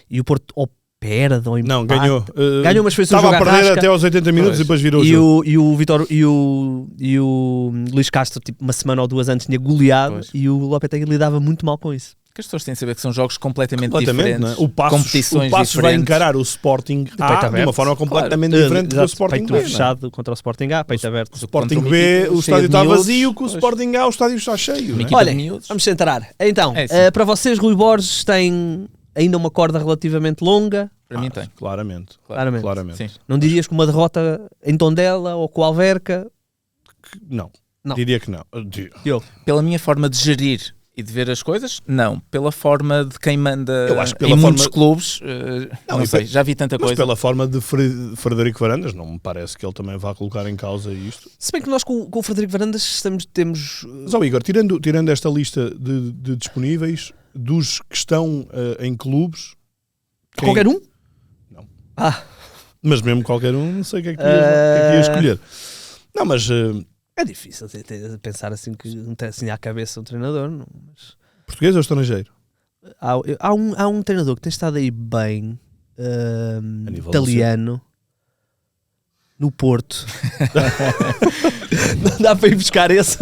e o Porto opera de um Não, empate. ganhou. Ganhou, mas foi só Estava jogo a perder rasca. até aos 80 minutos Pois. e depois virou o jogo. E o Vitor e o Luís Castro, tipo, uma semana ou duas antes, tinha goleado. Pois. E o Lopetegui lidava muito mal com isso. Que as pessoas têm de saber que são jogos completamente Completamente, diferentes. não é? O competições Passos vai diferentes. encarar o Sporting A peito de aberto. uma forma completamente Exato. diferente do Sporting Peito B. não é? fechado contra o Sporting A, peito aberto. O Sporting Contra uma B, equipa o cheia estádio de está miúdos. vazio, com o Pois. Sporting A, o estádio está cheio. Uma não é? equipa Olha, de miúdos. vamos centrar. Então, É, sim. para vocês, Rui Borges tem ainda uma corda relativamente longa. Para mim tem. Claramente. Claramente. Claramente. Sim. Não dirias que uma derrota em Tondela ou com o Alverca? Não. Não. Diria que não. Diogo. Pela minha forma de gerir e de ver as coisas, não. Pela forma de quem manda Eu acho que em pela muitos forma- clubes, Não, não e sei, já vi tanta Mas coisa. pela forma de Frederico Varandas, não me parece que ele também vá colocar em causa isto. Se bem que nós com o Frederico Varandas temos... Mas, ó Igor, tirando esta lista de disponíveis, dos que estão em clubes... quem- Qualquer um? Não. Mas Mas mesmo qualquer um, não sei o que é que ia escolher. Não, mas é difícil pensar assim que não tem assim à cabeça um treinador. Não, mas português ou estrangeiro? há um treinador que tem estado aí bem, nível italiano, no Porto. Não dá para ir buscar esse.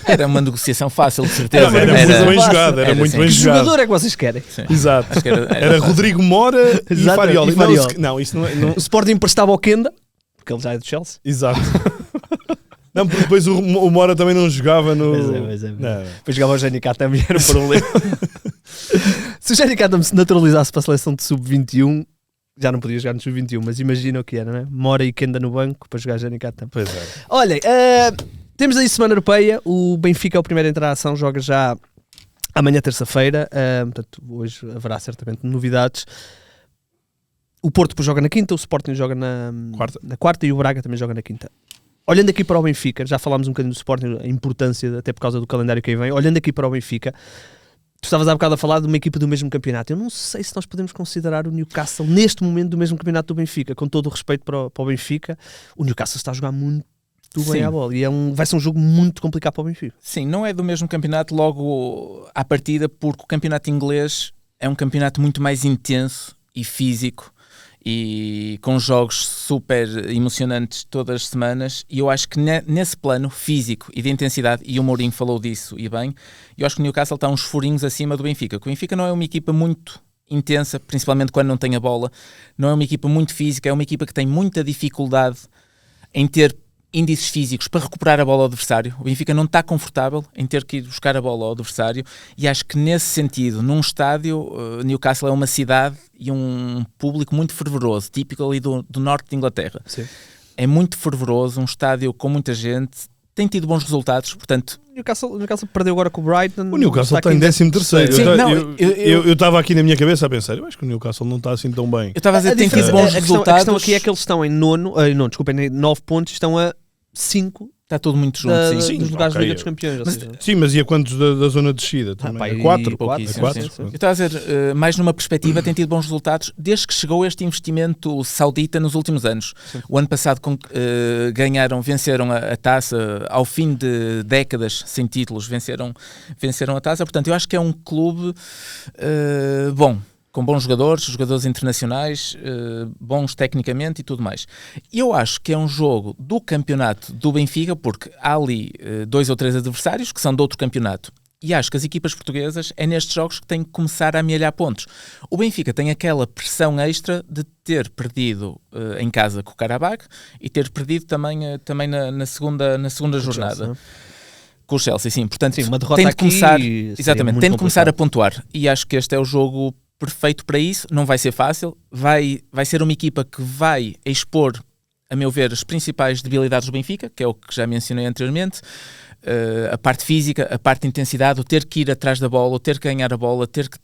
Era uma negociação fácil, de certeza. Era muito bem jogado, era muito sim. bem Que jogado. jogador é que vocês querem? Sim. Exato. Acho que Era Rodrigo Mora e Exato, Farioli. e Farioli. Não, isso não é... não- O Sporting emprestava ao Kenda, porque ele já é do Chelsea. Exato. Não, porque depois o Mora também não jogava no... Pois é. Não. Depois jogava o Janicá também, era um problema. Se o Janicá se naturalizasse para a seleção de sub-21, já não podia jogar no sub-21, mas imagina o que era, não é? Mora e Kenda no banco para jogar Janicá também. Pois é. Olhem, temos aí Semana Europeia, o Benfica é o primeiro a entrar à ação, joga já amanhã terça-feira, portanto hoje haverá certamente novidades. O Porto depois joga na quinta, o Sporting joga na quarta e o Braga também joga na quinta. Olhando aqui para o Benfica, já falámos um bocadinho do Sporting, a importância, até por causa do calendário que aí vem, olhando aqui para o Benfica, tu estavas há bocado a falar de uma equipa do mesmo campeonato. Eu não sei se nós podemos considerar o Newcastle neste momento do mesmo campeonato do Benfica, com todo o respeito para o Benfica. O Newcastle está a jogar muito bem à bola e vai ser um jogo muito complicado para o Benfica. Sim, não é do mesmo campeonato logo à partida, porque o campeonato inglês é um campeonato muito mais intenso e físico e com jogos super emocionantes todas as semanas, e eu acho que nesse plano físico e de intensidade, e o Mourinho falou disso e bem, eu acho que o Newcastle está uns furinhos acima do Benfica. O Benfica não é uma equipa muito intensa, principalmente quando não tem a bola, não é uma equipa muito física, é uma equipa que tem muita dificuldade em ter índices físicos para recuperar a bola ao adversário. O Benfica não está confortável em ter que ir buscar a bola ao adversário, e acho que nesse sentido, num estádio, Newcastle é uma cidade e um público muito fervoroso, típico ali do norte de Inglaterra. Sim. É muito fervoroso, um estádio com muita gente, tem tido bons resultados, portanto... O Newcastle perdeu agora com o Brighton. O Newcastle está em 13º. Sim, não, Eu estava aqui na minha cabeça a pensar, eu acho que o Newcastle não está assim tão bem. Eu estava a dizer, tem tido diferença- bons a resultados. questão aqui é que eles estão em em 9 pontos, estão a 5 Está tudo muito junto, sim. dos lugares ok. da Liga dos Campeões. Ou Mas- seja, Sim, mas e a quantos da zona de descida também? pá, e 4? pouquíssimo, Quatro? sim. Eu estava a dizer, mais numa perspectiva, tem tido bons resultados desde que chegou este investimento saudita nos últimos anos. Sim. O ano passado venceram a taça, ao fim de décadas sem títulos, venceram a taça. Portanto, eu acho que é um clube bom, com bons jogadores internacionais, bons tecnicamente e tudo mais. Eu acho que é um jogo do campeonato do Benfica, porque há ali 2 ou 3 adversários que são de outro campeonato. E acho que as equipas portuguesas é nestes jogos que têm que começar a amealhar pontos. O Benfica tem aquela pressão extra de ter perdido em casa com o Karabakh e ter perdido também na segunda jornada. Chelsea, não é? Com o Chelsea, sim. Portanto, Sim, uma derrota tem de aqui começar, seria exatamente, muito tem de começar a complicado. pontuar. E acho que este é o jogo perfeito para isso. Não vai ser fácil. Vai ser uma equipa que vai expor, a meu ver, as principais debilidades do Benfica, que é o que já mencionei anteriormente. A parte física, a parte de intensidade, o ter que ir atrás da bola, o ter que ganhar a bola, ter que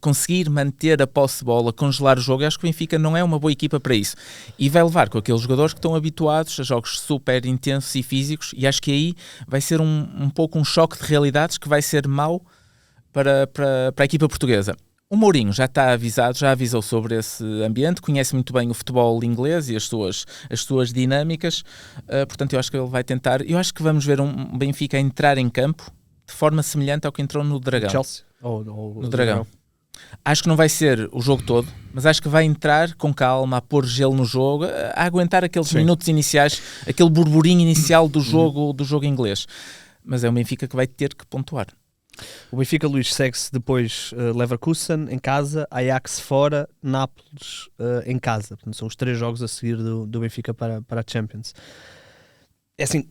conseguir manter a posse de bola, congelar o jogo. Eu acho que o Benfica não é uma boa equipa para isso. E vai levar com aqueles jogadores que estão habituados a jogos super intensos e físicos, e acho que aí vai ser um pouco um choque de realidades que vai ser mau para a equipa portuguesa. O Mourinho já está avisado, já avisou sobre esse ambiente, conhece muito bem o futebol inglês e as suas dinâmicas, portanto eu acho que ele vai tentar, eu acho que vamos ver um Benfica entrar em campo de forma semelhante ao que entrou no Dragão. Chelsea? No Dragão. Acho que não vai ser o jogo todo, mas acho que vai entrar com calma, a pôr gelo no jogo, a aguentar aqueles minutos iniciais, aquele burburinho inicial do jogo inglês. Mas é o Benfica que vai ter que pontuar. O Benfica, Luís, segue-se depois Leverkusen em casa, Ajax fora, Nápoles em casa. Portanto, são os 3 jogos a seguir do Benfica para a Champions. É assim,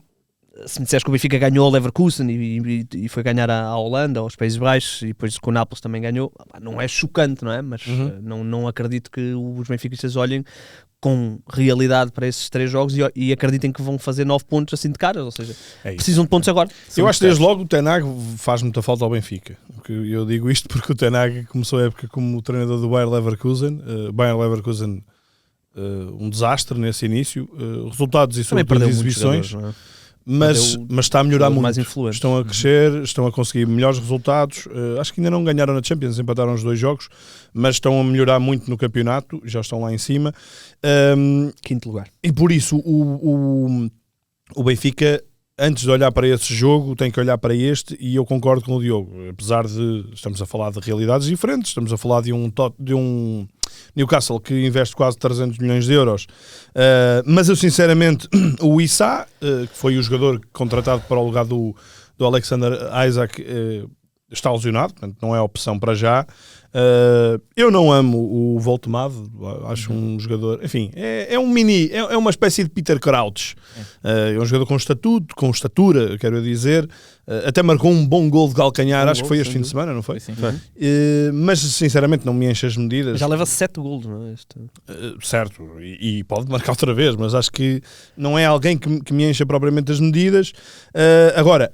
se me disseres que o Benfica ganhou ao Leverkusen e foi ganhar à Holanda, aos Países Baixos, e depois com o Nápoles também ganhou, não é chocante, não é? Mas não acredito que os benfiquistas olhem com realidade para esses 3 jogos e acreditem que vão fazer 9 pontos assim de cara, ou seja, precisam de pontos agora. Eu acho que desde logo o Ten Hag faz muita falta ao Benfica. Eu digo isto porque o Ten Hag começou a época como treinador do Bayer Leverkusen. Bayer Leverkusen, um desastre nesse início, resultados e sobretudo exibições. Não é? Mas está a melhorar muito. Estão a crescer, estão a conseguir melhores resultados. Acho que ainda não ganharam na Champions, empataram os 2 jogos, mas estão a melhorar muito no campeonato, já estão lá em cima. 5º lugar. E por isso o Benfica, antes de olhar para esse jogo, tem que olhar para este, e eu concordo com o Diogo. Apesar de estamos a falar de realidades diferentes, estamos a falar de um Newcastle que investe quase 300 milhões de euros, mas eu sinceramente, o Issa, que foi o jogador contratado para o lugar do Alexander Isaac, está lesionado, portanto não é opção para já. Eu não amo o Voltemade, acho um jogador, enfim, é uma espécie de Peter Crouch. É um jogador com estatura, quero dizer. Até marcou um bom gol de calcanhar, acho que foi este fim de semana, não foi? Sim. Mas sinceramente não me enche as medidas. Já leva 7 golos, não é? Certo, e pode marcar outra vez, mas acho que não é alguém que me encha propriamente as medidas. Agora,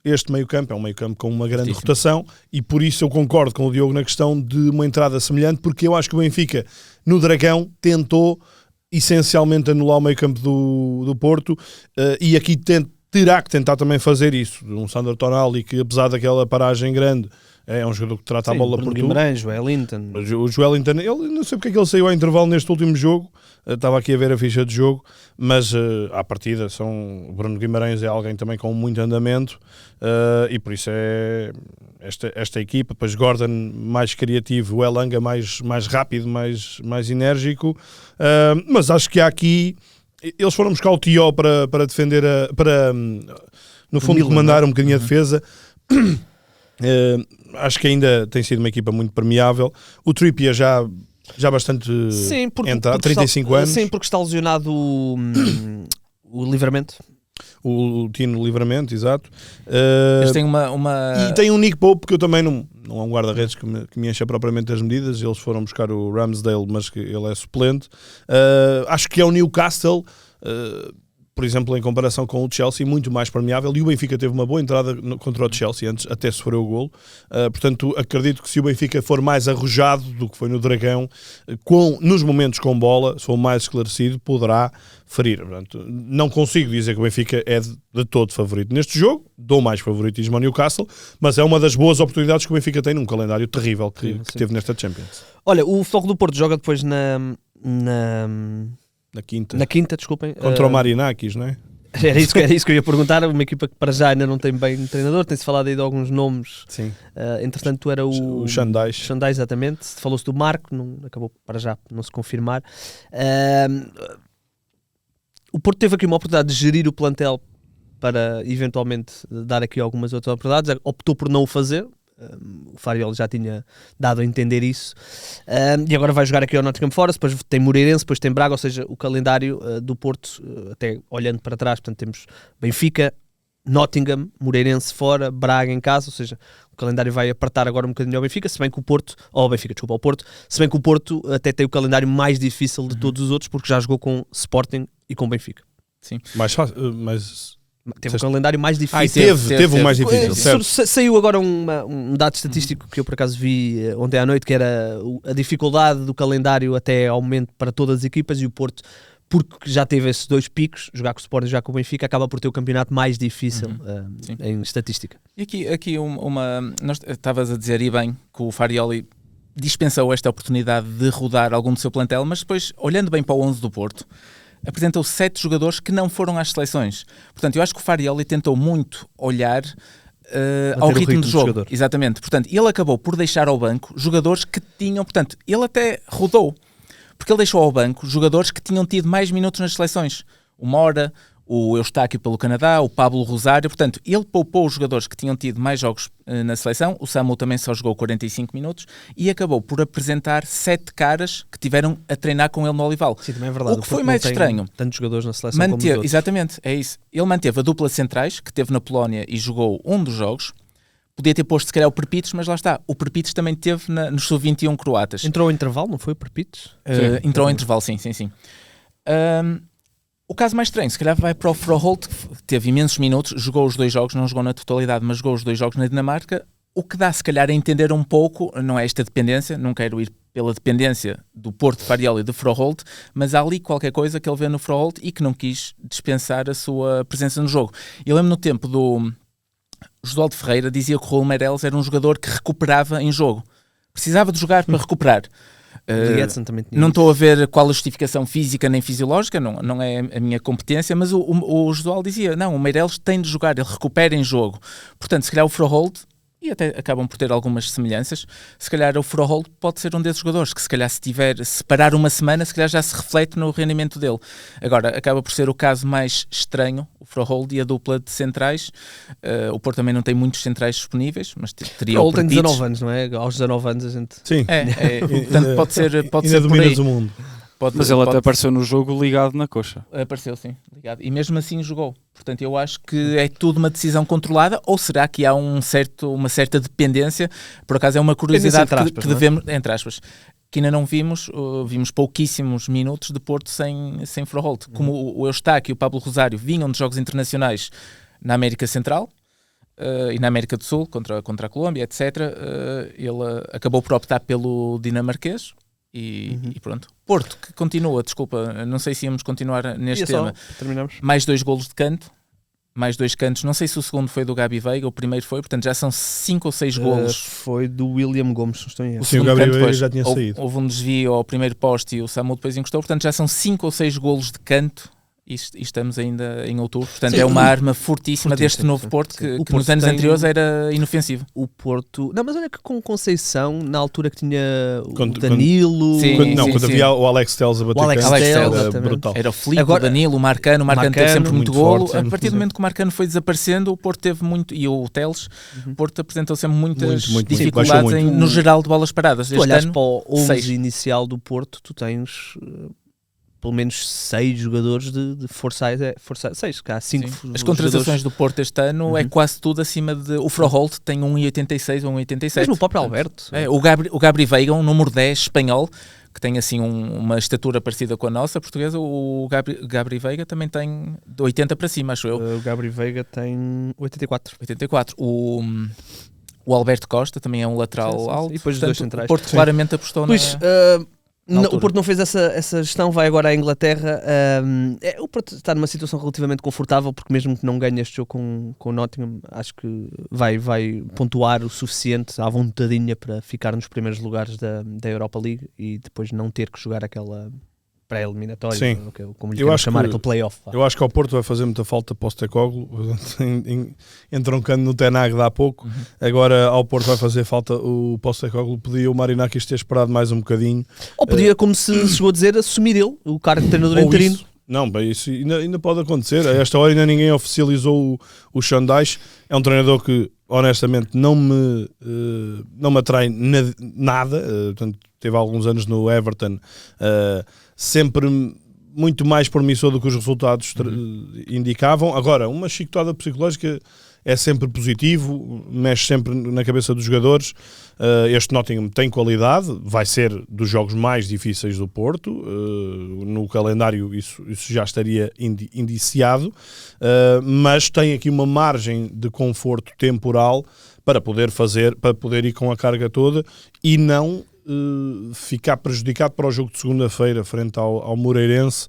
este meio-campo é um meio-campo com uma grande rotação, e por isso eu concordo com o Diogo na questão de uma entrada semelhante, porque eu acho que o Benfica no Dragão tentou essencialmente anular o meio-campo do Porto, e aqui terá que tentar também fazer isso. Um Sandro Tonali que, apesar daquela paragem grande, é um jogador que trata a bola por tudo. Guimarães, Joelinton. O Joelinton, ele não sei porque é que ele saiu ao intervalo neste último jogo. Estava aqui a ver a ficha de jogo, mas à partida o Bruno Guimarães é alguém também com muito andamento, e por isso é esta equipa. Depois Gordon mais criativo, o Elanga mais rápido, mais enérgico, mas acho que há aqui, eles foram buscar o Tio para defender, no fundo Milan, comandar um bocadinho a defesa. Acho que ainda tem sido uma equipa muito permeável. O Trippier já bastante entra, 35 anos. Sim, porque está lesionado o Livramento. O Tino Livramento, exato. Eles têm uma... E tem um Nick Pope, que eu também não é um guarda-redes que me encha propriamente as medidas. Eles foram buscar o Ramsdale, mas que ele é suplente. Acho que é o Newcastle, por exemplo, em comparação com o Chelsea, muito mais permeável, e o Benfica teve uma boa entrada contra o Chelsea, antes até sofreu o golo. Portanto, acredito que se o Benfica for mais arrojado do que foi no Dragão, nos momentos com bola, se for mais esclarecido, poderá ferir. Portanto, não consigo dizer que o Benfica é de todo favorito neste jogo, dou mais favoritismo ao Newcastle, mas é uma das boas oportunidades que o Benfica tem num calendário terrível que teve nesta Champions. Olha, o Futebol do Porto joga depois na quinta, desculpem. Contra o Marinakis, não é? Era isso que eu ia perguntar. Uma equipa que para já ainda não tem bem treinador. Tem-se falado aí de alguns nomes. Sim. Entretanto, era o Xandais. Xandais, exatamente. Falou-se do Marco, acabou para já não se confirmar. O Porto teve aqui uma oportunidade de gerir o plantel para eventualmente dar aqui algumas outras oportunidades. Optou por não o fazer. O Farioli já tinha dado a entender isso, e agora vai jogar aqui ao Nottingham Forest, depois tem Moreirense, depois tem Braga, ou seja, o calendário do Porto, até olhando para trás, portanto temos Benfica, Nottingham, Moreirense fora, Braga em casa, ou seja, o calendário vai apertar agora um bocadinho ao Benfica, se bem que o Porto, ao Porto, se bem que o Porto até tem o calendário mais difícil de todos os outros, porque já jogou com Sporting e com Benfica. Sim. Teve um calendário mais difícil. Teve um mais difícil, certo. Saiu agora um dado estatístico que eu por acaso vi ontem à noite, que era a dificuldade do calendário até ao momento para todas as equipas, e o Porto, porque já teve esses 2 picos, jogar com o Sporting e jogar com o Benfica, acaba por ter o campeonato mais difícil em estatística. E aqui nós estavas a dizer, e bem, que o Farioli dispensou esta oportunidade de rodar algum do seu plantel, mas depois, olhando bem para o 11 do Porto, apresentou 7 jogadores que não foram às seleções. Portanto, eu acho que o Farioli tentou muito olhar ao ritmo do jogo. Exatamente. Portanto, ele acabou por deixar ao banco jogadores que tinham... Portanto, ele até rodou, porque ele deixou ao banco jogadores que tinham tido mais minutos nas seleções. O Mora, o Eustáquio pelo Canadá, o Pablo Rosário. Portanto, ele poupou os jogadores que tinham tido mais jogos na seleção. O Samu também só jogou 45 minutos e acabou por apresentar 7 caras que tiveram a treinar com ele no Olival. Sim, também é verdade. O que foi mais estranho. Tantos jogadores na seleção como os outros. Exatamente, é isso. Ele manteve a dupla de centrais, que teve na Polónia e jogou um dos jogos. Podia ter posto, se calhar, o Perpitos, mas lá está. O Perpitos também teve nos sub-21 croatas. Entrou ao intervalo, não foi o Perpitos? Entrou ao intervalo, sim. O caso mais estranho, se calhar vai para o Froholt, que teve imensos minutos, jogou os 2 jogos, não jogou na totalidade, mas jogou os 2 jogos na Dinamarca. O que dá, se calhar, a entender um pouco, não é esta dependência, não quero ir pela dependência do Porto, Farioli e do Froholt, mas há ali qualquer coisa que ele vê no Froholt e que não quis dispensar a sua presença no jogo. Eu lembro no tempo do Josualdo Ferreira, dizia que o Raul Meireles era um jogador que recuperava em jogo. Precisava de jogar para recuperar. Não estou a ver qual a justificação física nem fisiológica, não é a minha competência, mas o Josualdo dizia, não, o Meireles tem de jogar, ele recupera em jogo. Portanto, se calhar o Froholt, e até acabam por ter algumas semelhanças, se calhar o Froholt pode ser um desses jogadores, que se calhar se parar uma semana, se calhar já se reflete no rendimento dele. Agora, acaba por ser o caso mais estranho, o Froholt e a dupla de centrais. O Porto também não tem muitos centrais disponíveis, mas teria o tem 19 anos, não é? Aos 19 anos a gente... Sim. Portanto, pode ser por aí. O mundo. Mas ele até apareceu no jogo ligado na coxa. Apareceu, sim, ligado. E mesmo assim jogou. Portanto, eu acho que é tudo uma decisão controlada, ou será que há uma certa dependência? Por acaso é uma curiosidade que devemos, entre aspas, que ainda não vimos pouquíssimos minutos de Porto sem Froholt. Como o Eustáquio e o Pablo Rosário vinham de jogos internacionais na América Central, e na América do Sul, contra a Colômbia, etc., ele acabou por optar pelo dinamarquês. E pronto. Porto, que continua, desculpa, não sei se íamos continuar neste tema. Terminamos. Mais 2 golos de canto, mais 2 cantos. Não sei se o segundo foi do Gabi Veiga, o primeiro foi, portanto já são 5 ou 6 golos. Foi do William Gomes, não estou em erro. Sim, o Gabi Veiga já tinha saído. Houve um desvio ao primeiro poste e o Samu depois encostou, portanto já são 5 ou 6 golos de canto. E estamos ainda em outubro, portanto é uma arma fortíssima deste novo Porto, que nos anos anteriores era inofensivo. O Porto... Não, mas olha que com Conceição, na altura que tinha o Danilo... Quando havia o Alex Telles a bater era brutal. Era o Filipe, o Danilo, o Marcano teve sempre muito golo. Forte, a partir do momento que o Marcano foi desaparecendo, o Porto teve muito, e o Teles, o Porto apresentou sempre muitas dificuldades no geral de bolas paradas. Se olhares para o 11 inicial do Porto, tu tens... pelo menos 6 jogadores de força 6, que há 5. As contratações do Porto este ano é quase tudo acima de... O Froholt tem 1,86 ou 1,87. Mesmo o próprio Alberto. O Gabri Veiga, um número 10 espanhol, que tem assim uma estatura parecida com a nossa portuguesa. O Gabri Veiga também tem de 80 para cima, acho eu. O Gabri Veiga tem 84. O Alberto Costa também é um lateral alto. E depois os 2 centrais. O Porto claramente apostou o Porto não fez essa gestão, vai agora à Inglaterra. O Porto está numa situação relativamente confortável, porque mesmo que não ganhe este jogo com o Nottingham, acho que vai pontuar o suficiente à vontadinha para ficar nos primeiros lugares da Europa League e depois não ter que jogar aquela pré-eliminatória, como lhe quero chamar, aquele play-off. Eu acho que ao Porto vai fazer muita falta Postecoglou, entroncando no Tenag de há pouco. Agora ao Porto vai fazer falta o Postecoglou. Podia o Marinakis ter esperado mais um bocadinho. Ou podia, como se chegou a dizer, assumir ele o cargo de treinador interino. Não, bem, isso ainda pode acontecer. A esta hora ainda ninguém oficializou o Sean Dyche. É um treinador que, honestamente, não me atrai nada. Portanto, teve alguns anos no Everton, sempre muito mais promissor do que os resultados indicavam. Agora, uma chicotada psicológica é sempre positivo, mexe sempre na cabeça dos jogadores. Este Nottingham tem qualidade, vai ser dos jogos mais difíceis do Porto. No calendário isso já estaria indiciado, mas tem aqui uma margem de conforto temporal para poder ir com a carga toda e não ficar prejudicado para o jogo de segunda-feira frente ao Moreirense,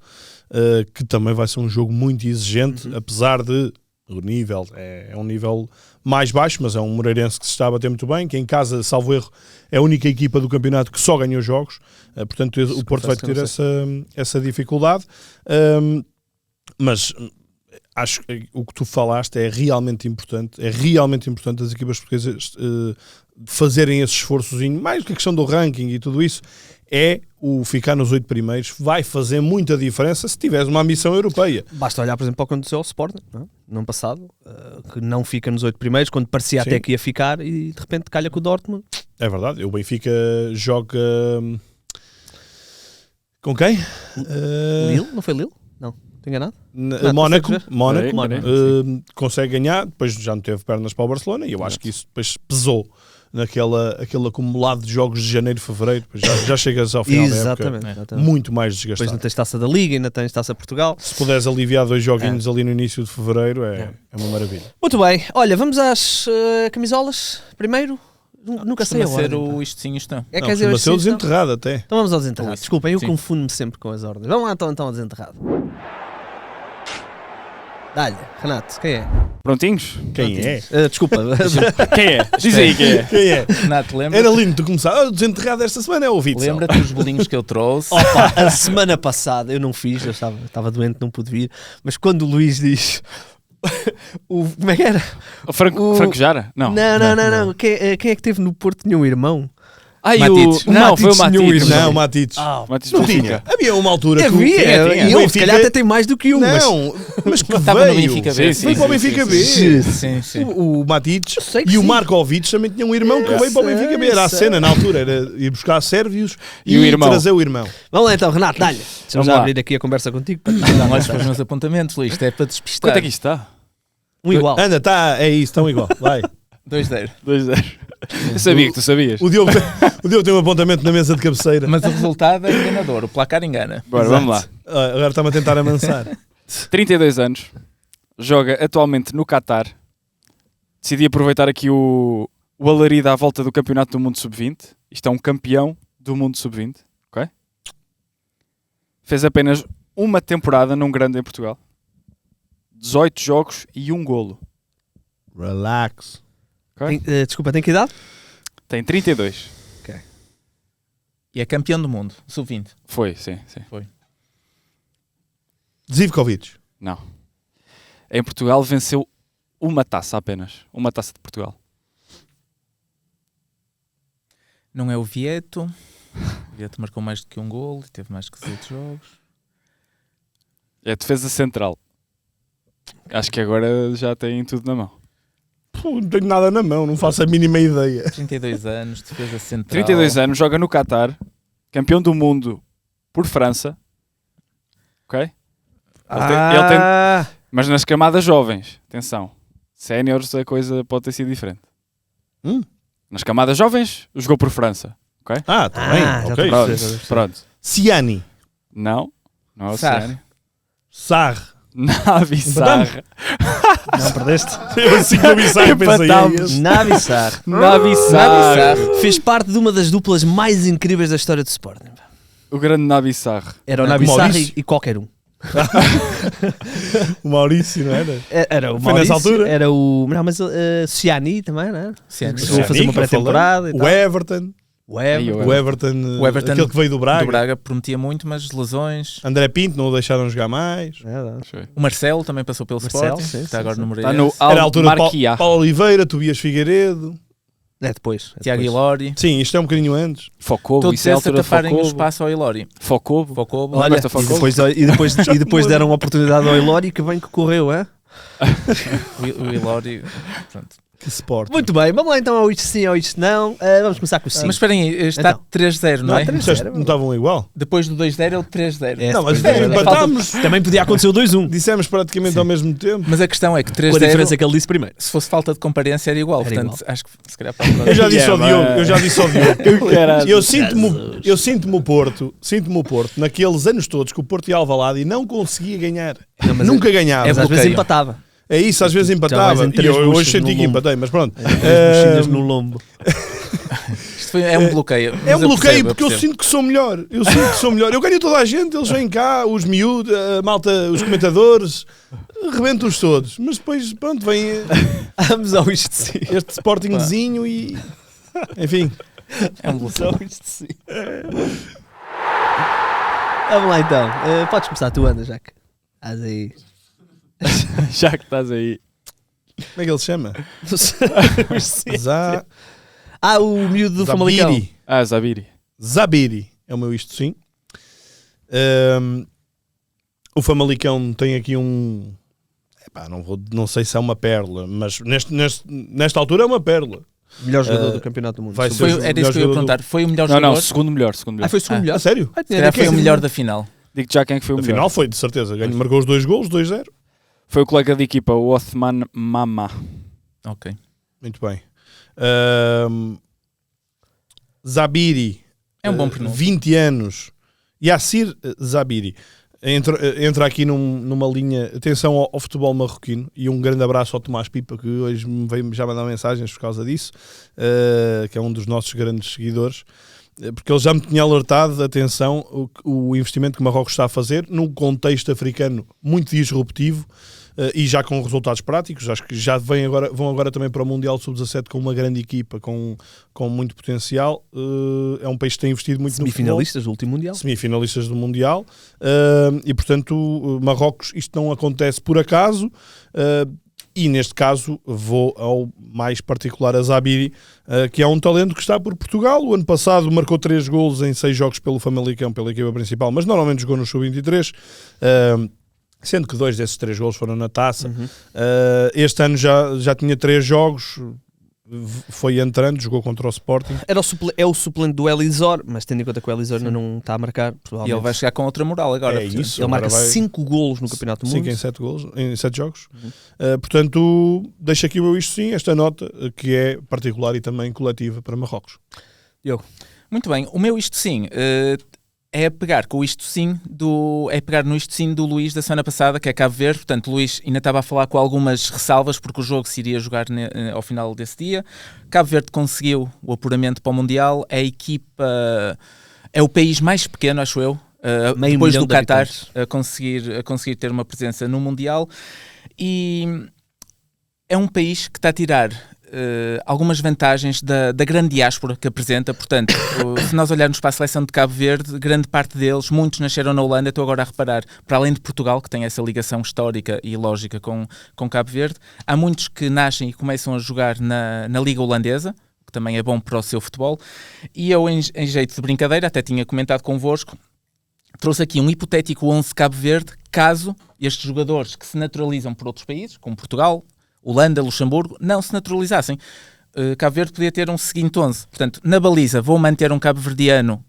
que também vai ser um jogo muito exigente, apesar de o nível é um nível mais baixo, mas é um Moreirense que se está a bater muito bem, que em casa, salvo erro, é a única equipa do campeonato que só ganhou jogos, portanto o Porto vai ter essa dificuldade, mas acho que o que tu falaste é realmente importante as equipas portuguesas fazerem esse esforçozinho, mais do que a questão do ranking e tudo isso, é o ficar nos 8 primeiros, vai fazer muita diferença se tiveres uma ambição europeia. Basta olhar, por exemplo, para o que aconteceu ao Sporting, não é? No ano passado, que não fica nos 8 primeiros, quando parecia Sim. até que ia ficar, e de repente calha com o Dortmund. É verdade, o Benfica joga com quem? Lille? Não foi Lille? Não, estou enganado? Mónaco, Sim. consegue ganhar, depois já não teve pernas para o Barcelona, e eu acho que isso depois pesou naquele acumulado de jogos de janeiro e fevereiro, já chegas ao final da época Exatamente. muito mais Depois desgastado. não tens Taça da Liga, ainda tens Taça Portugal. Se puderes aliviar 2 joguinhos ali no início de fevereiro, é uma maravilha. Muito bem, olha, vamos às camisolas primeiro. Nunca sei Costuma a ser ordem. o isto sim, isto não. É Não, quer dizer, costuma ser o isto não? desenterrado até. Então vamos ao desenterrado. Isso. Desculpem, eu Sim. confundo-me sempre com as ordens. Vamos lá então ao desenterrado. Dá-lhe, Renato, quem é? Prontinhos? Quem é? Desculpa. Quem é? Diz aí quem é. Quem é? Renato, Era lindo tu começar. O desenterrado esta semana é o Witzel. lembra-te dos bolinhos que eu trouxe? Opa, a semana passada eu não fiz, eu estava doente, não pude vir, mas quando o Luís diz como é que era? O Franco Jara? Não. Não. Quem é que teve no Porto tinha um irmão? Ai, Matites. Não, foi o Matites tinha um Matites. irmão. Não, Matites. Matites Não Benfica. tinha. Havia uma altura que Havia, tinha. e eu, se calhar até tem mais do que um. Não, mas que Estava no veio. Benfica B. Veio para o Benfica B. Sim. O Matites sei que e o sim. Markovic também tinham um irmão que veio para o Benfica B. Era a cena na altura, era ir buscar sérvios E o irmão. trazer o irmão. Vamos lá então, Renato, dá-lhe. Deixa-me Vamos já lá. abrir aqui a conversa contigo. Não olhes para os meus apontamentos, Luís, isto é para despistar. Quanto é que isto está? Um igual. Anda, é isso, estão igual. Vai. 2-0. 2-0. Eu sabia que tu sabias. O Diogo tem um apontamento na mesa de cabeceira. Mas o resultado é enganador, o placar engana. Bora, vamos lá. Agora está-me a tentar amansar. 32 anos. Joga atualmente no Qatar. Decidi aproveitar aqui o alarido à volta do Campeonato do Mundo Sub-20. Isto é um campeão do Mundo Sub-20. Ok? Fez apenas uma temporada num grande em Portugal. 18 jogos e 1 golo. Relax. Desculpa, tem que idade? Tem 32. E é campeão do mundo, sub-20. Foi, sim. Zivkovic. Não. Em Portugal venceu uma taça apenas. Uma taça de Portugal. Não é o Vieto. O Vieto marcou mais do que um golo, teve mais que 18 jogos. É a defesa central. Acho que agora já tem tudo na mão. Pô, não tenho nada na mão, não faço a mínima ideia. 32 anos, defesa central. 32 anos, joga no Qatar. Campeão do mundo por França. Ok? Ele tem- mas nas camadas jovens. Atenção. Séniores a coisa pode ter sido diferente. Nas camadas jovens, jogou por França. Ok? Tá bem, já ok. estou a perceber. Pronto. Ciani. Não é o Sarr. Ciani. Sarr. Navi Sarr. Não perdeste? Eu assim que eu vi Sarr, pensei Empatámos. Navi Sarr. Navi Sarr. Fez parte de uma das duplas mais incríveis da história do Sporting. O grande Navi Sarr. Era o Navi Sarr Maurício. e qualquer um. O Maurício, não era? Era o Foi Maurício, nessa altura? era o... Não, mas Ciani também, não é? Ciani. Chegou a fazer uma Ciani, que eu pré-temporada e falei. tal. O Everton. O Everton. O Everton, O Everton aquele que veio do Braga. Do Braga prometia muito, mas lesões. André Pinto, não o deixaram jogar mais. O Marcelo também passou pelo Marcelo, Sporting, sim, que está sim, agora sim. no Está Moreirense. no Era a altura de Marquia. Paulo Oliveira, Tobias Figueiredo. É depois. Tiago Ilori. Sim, isto é um bocadinho antes. Focobo. Todos Isso é a esses a altura de taparem o Focobo. espaço ao Ilori. Focobo. Focobo. Olha, Gosta de e depois deram uma oportunidade ao Ilori, que bem que correu, é? O Ilori. Pronto. Que sport. Muito bem, vamos lá então ao isto sim, ao isto não. Vamos começar com o sim. Mas esperem aí, está Então. 3-0, não é? Não estavam igual? Depois do 2-0 é o 3-0. É, Não, mas depois da- empatámos. Também podia acontecer o 2-1. Dissemos praticamente ao mesmo tempo. Mas a questão é que Com a diferença 3-0, que ele disse primeiro. se fosse falta de comparência, era igual. Era Portanto, igual. acho que se calhar para a próxima. Eu já disse ao Diogo. Eu já disse ao Diogo. Caralho. Eu sinto-me o Porto, naqueles anos todos que o Porto ia ao Alvalade e não conseguia ganhar. Não, mas Nunca ganhava. Mas às vezes bloqueio. empatava. É isso, às vezes Já vais empatava. em E três eu buchas hoje senti no que lombo. empatei, mas pronto. Três buchinhas no lombo. Isto é um bloqueio. É Mas um eu bloqueio percebo, porque eu sinto que sou melhor. Eu ganho toda a gente, eles vêm cá, os miúdos, a malta, os comentadores, rebento-os todos. Mas depois, pronto, vem Vamos ao isto sim. este Sportingzinho e... Enfim. É um bloqueio. Vamos ao isto sim. Vamos lá então. Podes começar tu, Ana, Jaque. Estás aí. Já que estás aí. Como é que ele se chama? O miúdo do Famalicão. Zabiri. Zabiri é o meu isto sim. O Famalicão tem aqui um... não sei se é uma pérola, mas nesta altura é uma pérola. Melhor jogador do Campeonato do Mundo. Vai ser Era isso que eu ia perguntar. Foi o melhor jogador? Não, segundo melhor. Foi o segundo melhor? A sério? Se calhar foi o melhor da final. Digo já quem é que foi o melhor. Afinal foi, de certeza. Marcou os 2 golos, 2-0. Foi o colega de equipa, o Othman Mama. Ok. Muito bem. Zabiri. É um bom pronúncio. 20 anos. Yassir Zabiri. Entra aqui numa linha... Atenção ao futebol marroquino. E um grande abraço ao Tomás Pipa, que hoje me veio já mandar mensagens por causa disso. Que é um dos nossos grandes seguidores. Porque ele já me tinha alertado, atenção, o investimento que Marrocos está a fazer num contexto africano muito disruptivo e já com resultados práticos. Acho que já vão agora também para o Mundial Sub-17 com uma grande equipa, com muito potencial. É um país que tem investido muito no futebol. Semifinalistas do último Mundial. Semifinalistas do Mundial. E, portanto, Marrocos, isto não acontece por acaso. E neste caso vou ao mais particular a Zabiri, que é um talento que está por Portugal. O ano passado marcou 3 golos em 6 jogos pelo Famalicão, pela equipa principal, mas normalmente jogou no Sub-23, sendo que 2 desses 3 golos foram na taça. Este ano já tinha 3 jogos, foi entrando, jogou contra o Sporting. É o suplente do Elisor, mas tendo em conta que o Elisor ainda não está a marcar, E ele vai chegar com outra moral agora. É isso. Ele marca 5 golos no Campeonato do Mundo. 5 em 7 golos, em 7 jogos. Portanto, deixo aqui o isto sim, esta nota que é particular e também coletiva para Marrocos. Muito bem, o meu isto sim é pegar com o isto sim é pegar no isto sim do Luís da semana passada, que é Cabo Verde. Portanto, Luís ainda estava a falar com algumas ressalvas porque o jogo se iria jogar ao final desse dia. Cabo Verde conseguiu o apuramento para o Mundial. A equipa é o país mais pequeno, acho eu, depois do Qatar, a conseguir ter uma presença no Mundial, e é um país que está a tirar algumas vantagens da grande diáspora que apresenta. Portanto, se nós olharmos para a seleção de Cabo Verde, grande parte deles, muitos nasceram na Holanda. Estou agora a reparar, para além de Portugal, que tem essa ligação histórica e lógica com Cabo Verde, há muitos que nascem e começam a jogar na Liga Holandesa, que também é bom para o seu futebol. E eu, em jeito de brincadeira, até tinha comentado convosco, trouxe aqui um hipotético 11 Cabo Verde, caso estes jogadores que se naturalizam por outros países, como Portugal, Holanda, Luxemburgo, não se naturalizassem. Cabo Verde podia ter um seguinte 11. Portanto, na baliza vou manter um cabo-verdiano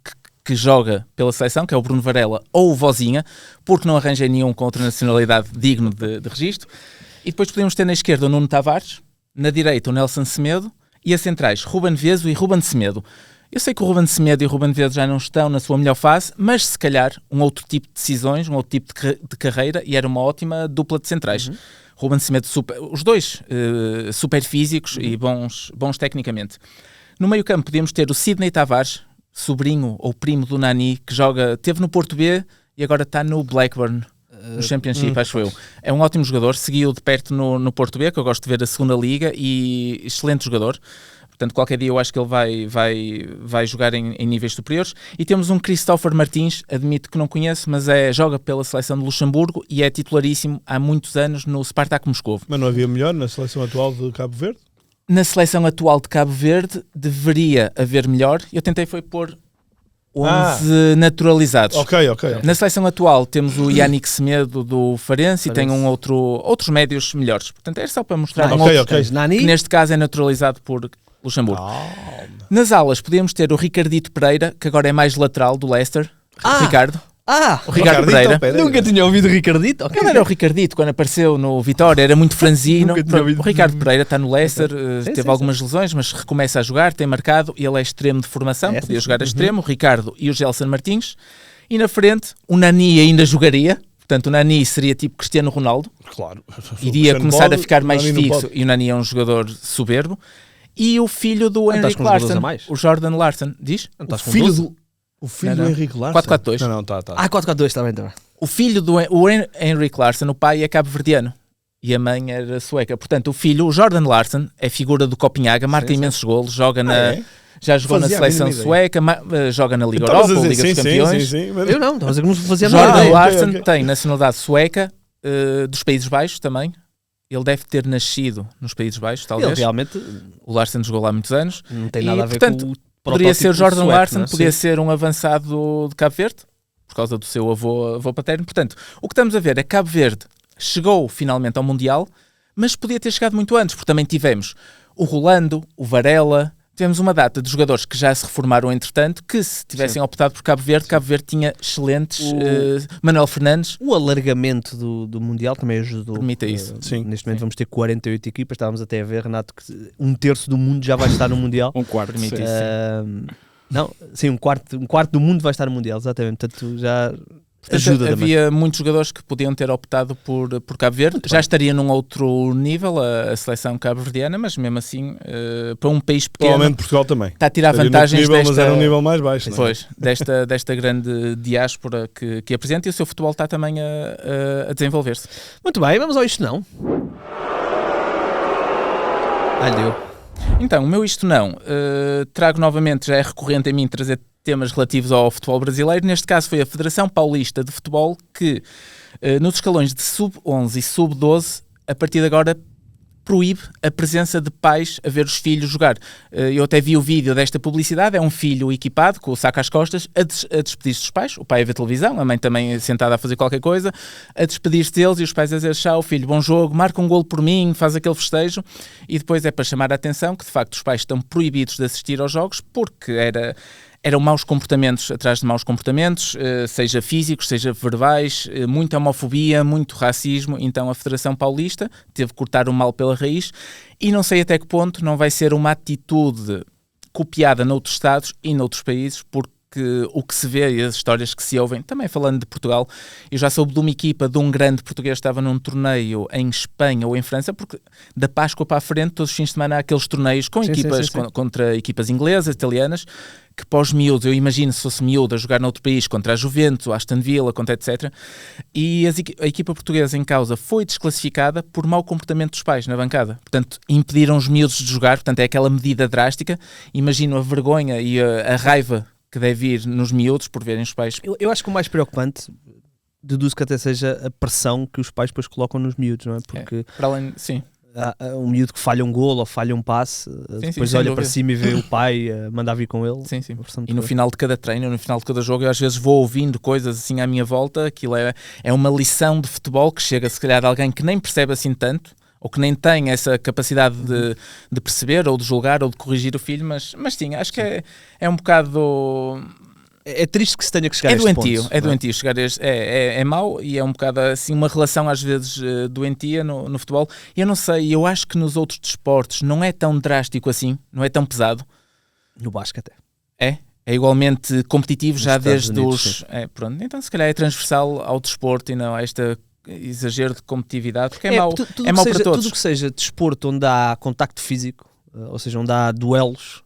que joga pela seleção, que é o Bruno Varela ou o Vozinha, porque não arranjei nenhum com outra nacionalidade digno de registro. E depois podemos ter na esquerda o Nuno Tavares, na direita o Nelson Semedo e a centrais Ruben Vezo e Ruben Semedo. Eu sei que o Ruben Semedo e o Ruben Vezo já não estão na sua melhor fase, mas se calhar um outro tipo de decisões, um outro tipo de carreira, e era uma ótima dupla de centrais. Ruben Semedo, os dois super físicos e bons tecnicamente. No meio campo podíamos ter o Sidney Tavares, sobrinho ou primo do Nani, que teve no Porto B e agora está no Blackburn, no Championship, acho eu. É um ótimo jogador, seguiu de perto no Porto B, que eu gosto de ver a segunda liga, e excelente jogador. Portanto, qualquer dia eu acho que ele vai jogar em níveis superiores. E temos um Christopher Martins, admito que não conheço, mas joga pela seleção de Luxemburgo e é titularíssimo há muitos anos no Spartak Moscovo. Mas não havia melhor na seleção atual de Cabo Verde? Na seleção atual de Cabo Verde deveria haver melhor. Eu tentei pôr 11 naturalizados. Ok. Na seleção atual temos o Yannick Semedo do Farense e tem outros médios melhores. Portanto, é só para mostrar Nani, que neste caso é naturalizado por Luxemburgo. Nas alas podíamos ter o Ricardito Pereira, que agora é mais lateral do Leicester. Ricardo. O Ricardo Pereira. Nunca tinha ouvido o Ricardito. Ele era o Ricardito quando apareceu no Vitória, era muito franzino. O Ricardo Pereira está no Leicester, teve algumas lesões, mas recomeça a jogar, tem marcado, e ele é extremo de formação, podia jogar a extremo. O Ricardo e o Gelson Martins. E na frente, o Nani ainda jogaria. Portanto, o Nani seria tipo Cristiano Ronaldo. Claro. Iria começar a ficar mais fixo, e o Nani é um jogador soberbo. e o filho do estás Henrik com jogadores a Larsson, mais? o Jordan Larsson. Diz? Não estás com filho 12? O filho Não, do não. Henrique Larsson? 4-4-2. Não, tá. 4-4-2, está bem, está bem. O filho do Henrik Larsson, o pai é cabo-verdiano e a mãe era sueca. Portanto, o filho, o Jordan Larsson, é figura do Copenhaga, marca imensos golos, joga já jogou na Fazia a seleção mínima sueca, joga na Liga Estavas Europa, a ou dizer, Liga dos sim, Campeões. sim, mas- Eu não, estava a dizer que não fazia Jordan nada. ok, Larsson ok. tem nacionalidade sueca, dos Países Baixos também. Ele deve ter nascido nos Países Baixos, Ele talvez. realmente O Larsson jogou lá há muitos anos. não tem E, nada a ver portanto, com o Poderia ser protótipo Jordan sueco, Larsson, não é? poderia Sim. ser um avançado de Cabo Verde, por causa do seu avô paterno. Portanto, o que estamos a ver é que Cabo Verde chegou finalmente ao Mundial, mas podia ter chegado muito antes, porque também tivemos o Rolando, o Varela, tivemos uma data de jogadores que já se reformaram entretanto, que se tivessem optado por Cabo Verde tinha excelentes Manuel Fernandes. O alargamento do Mundial também ajudou. Permite isso. Sim. Neste momento vamos ter 48 equipas. Estávamos até a ver, Renato, que um terço do mundo já vai estar no Mundial. Um quarto. Permite sim. isso. Não, sim, um quarto do mundo vai estar no Mundial, exatamente. Portanto, já ajuda também. Havia muitos jogadores que podiam ter optado por Cabo Verde. Já estaria num outro nível a seleção cabo-verdiana, mas mesmo assim, para um país pequeno, Provavelmente Portugal também. está a tirar Estaria vantagens noutro nível, desta... mas era um nível mais baixo. não é? Pois, desta grande diáspora que apresenta, e o seu futebol está também a desenvolver-se. Muito bem, vamos ao isto não. Deu. Então, o meu isto não, trago novamente, já é recorrente em mim trazer temas relativos ao futebol brasileiro. Neste caso foi a Federação Paulista de Futebol que, nos escalões de sub-11 e sub-12, a partir de agora proíbe a presença de pais a ver os filhos jogar. Eu até vi o vídeo desta publicidade, é um filho equipado, com o saco às costas, a despedir-se dos pais, o pai a ver televisão, a mãe também sentada a fazer qualquer coisa, a despedir-se deles e os pais a dizer: tchau filho, bom jogo, marca um golo por mim, faz aquele festejo, e depois é para chamar a atenção que de facto os pais estão proibidos de assistir aos jogos porque eram maus comportamentos atrás de maus comportamentos, seja físicos, seja verbais, muita homofobia, muito racismo. Então a Federação Paulista teve que cortar o mal pela raiz e não sei até que ponto não vai ser uma atitude copiada noutros estados e noutros países, porque o que se vê e as histórias que se ouvem, também falando de Portugal, eu já soube de uma equipa de um grande português que estava num torneio em Espanha ou em França, porque da Páscoa para a frente, todos os fins de semana há aqueles torneios com equipas, sim. contra equipas inglesas, italianas, que para os miúdos, eu imagino se fosse miúdo a jogar noutro país, contra a Juventus, a Aston Villa, contra etc. E a equipa portuguesa em causa foi desclassificada por mau comportamento dos pais na bancada. Portanto, impediram os miúdos de jogar, portanto é aquela medida drástica. Imagino a vergonha e a raiva que deve ir nos miúdos por verem os pais. Eu acho que o mais preocupante, deduzo que até seja a pressão que os pais depois colocam nos miúdos, não é? Porque Para além, sim. há um miúdo que falha um golo ou falha um passe, depois sem olha dúvida. para cima e vê o pai a mandar vir com ele. Sim. A pressão E no toda. final de cada treino, no final de cada jogo, eu às vezes vou ouvindo coisas assim à minha volta, aquilo é uma lição de futebol que chega se calhar de alguém que nem percebe assim tanto, ou que nem tem essa capacidade de perceber, ou de julgar, ou de corrigir o filho, mas sim, acho que é um bocado... É triste que se tenha que chegar É a este doentio, ponto, é não doentio chegar a este, é mau, e é um bocado assim uma relação às vezes doentia no futebol. E eu não sei, eu acho que nos outros desportos não é tão drástico assim, não é tão pesado. No basquete. É igualmente competitivo Nos já Estados desde Unidos, os... pronto, então se calhar é transversal ao desporto e não a este exagero de competitividade, porque é mau, tudo é mau que para seja, todos. Tudo que seja desporto onde há contacto físico, ou seja, onde há duelos,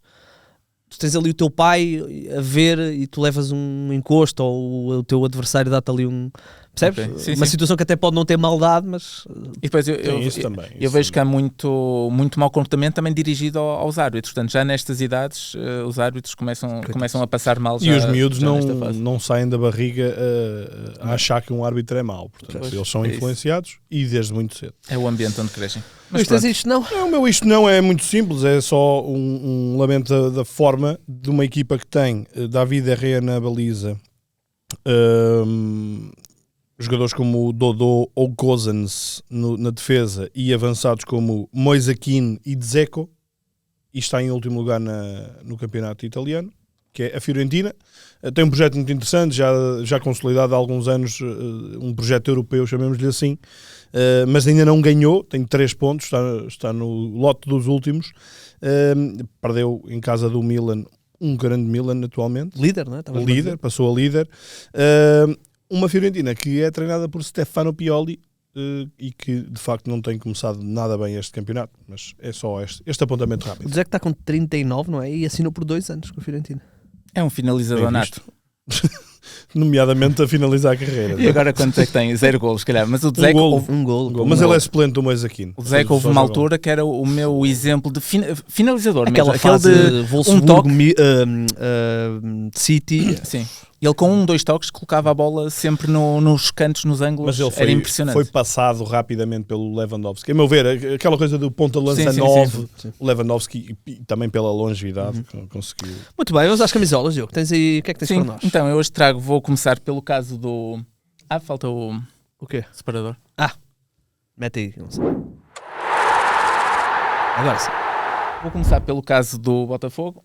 tu tens ali o teu pai a ver e tu levas um encosto, ou o teu adversário dá-te ali um... Percebes? Ok, sim, Uma sim. situação que até pode não ter maldade, mas... E depois Tem isso também. eu Isso vejo que há também. muito mau comportamento também dirigido aos árbitros. Portanto, já nestas idades, os árbitros começam a passar mal. E já, os miúdos já nesta fase. não saem da barriga a achar que um árbitro é mau. Portanto, Pois, eles são é isso. influenciados e desde muito cedo. É o ambiente onde crescem. Mas tens isto, não? O meu isto não é muito simples, é só um lamento da forma de uma equipa que tem David Herrera na baliza, jogadores como o Dodô ou Gozens na defesa e avançados como Moisakin e Dzeko, e está em último lugar no campeonato italiano, que é a Fiorentina. Tem um projeto muito interessante, já consolidado há alguns anos, um projeto europeu, chamemos-lhe assim, mas ainda não ganhou, tem 3 pontos, está no lote dos últimos, perdeu em casa do Milan, um grande Milan atualmente, Líder, não é? líder, passou a líder. Uma Fiorentina que é treinada por Stefano Pioli, e que de facto não tem começado nada bem este campeonato, mas é só este apontamento O rápido. Dzeko está com 39, não é? E assinou por 2 anos com a Fiorentina. É um finalizador Bem nato. Nomeadamente a finalizar a carreira. E agora quanto é que tem? 0 golos, se calhar. Mas o Dzeko, golo. houve, Um gol. Mas ele é suplente do Moisaquino. o Dzeko houve uma altura que era o meu exemplo de finalizador. Aquela mesmo. fase Aquele de Wolfsburg, toque. City. Sim. Ele com 2 toques colocava a bola sempre nos cantos, nos ângulos. Mas ele Era impressionante. foi passado rapidamente pelo Lewandowski. A meu ver, aquela coisa do ponta de lança Sim, 9, sim. o Lewandowski e também pela longevidade conseguiu. Muito bem, vamos às camisolas, Diogo. Tens aí, o que é que tens Sim, para nós? então eu hoje vou começar pelo caso do... falta o O quê? separador. Mete aí. Não sei. Agora sim. Vou começar pelo caso do Botafogo.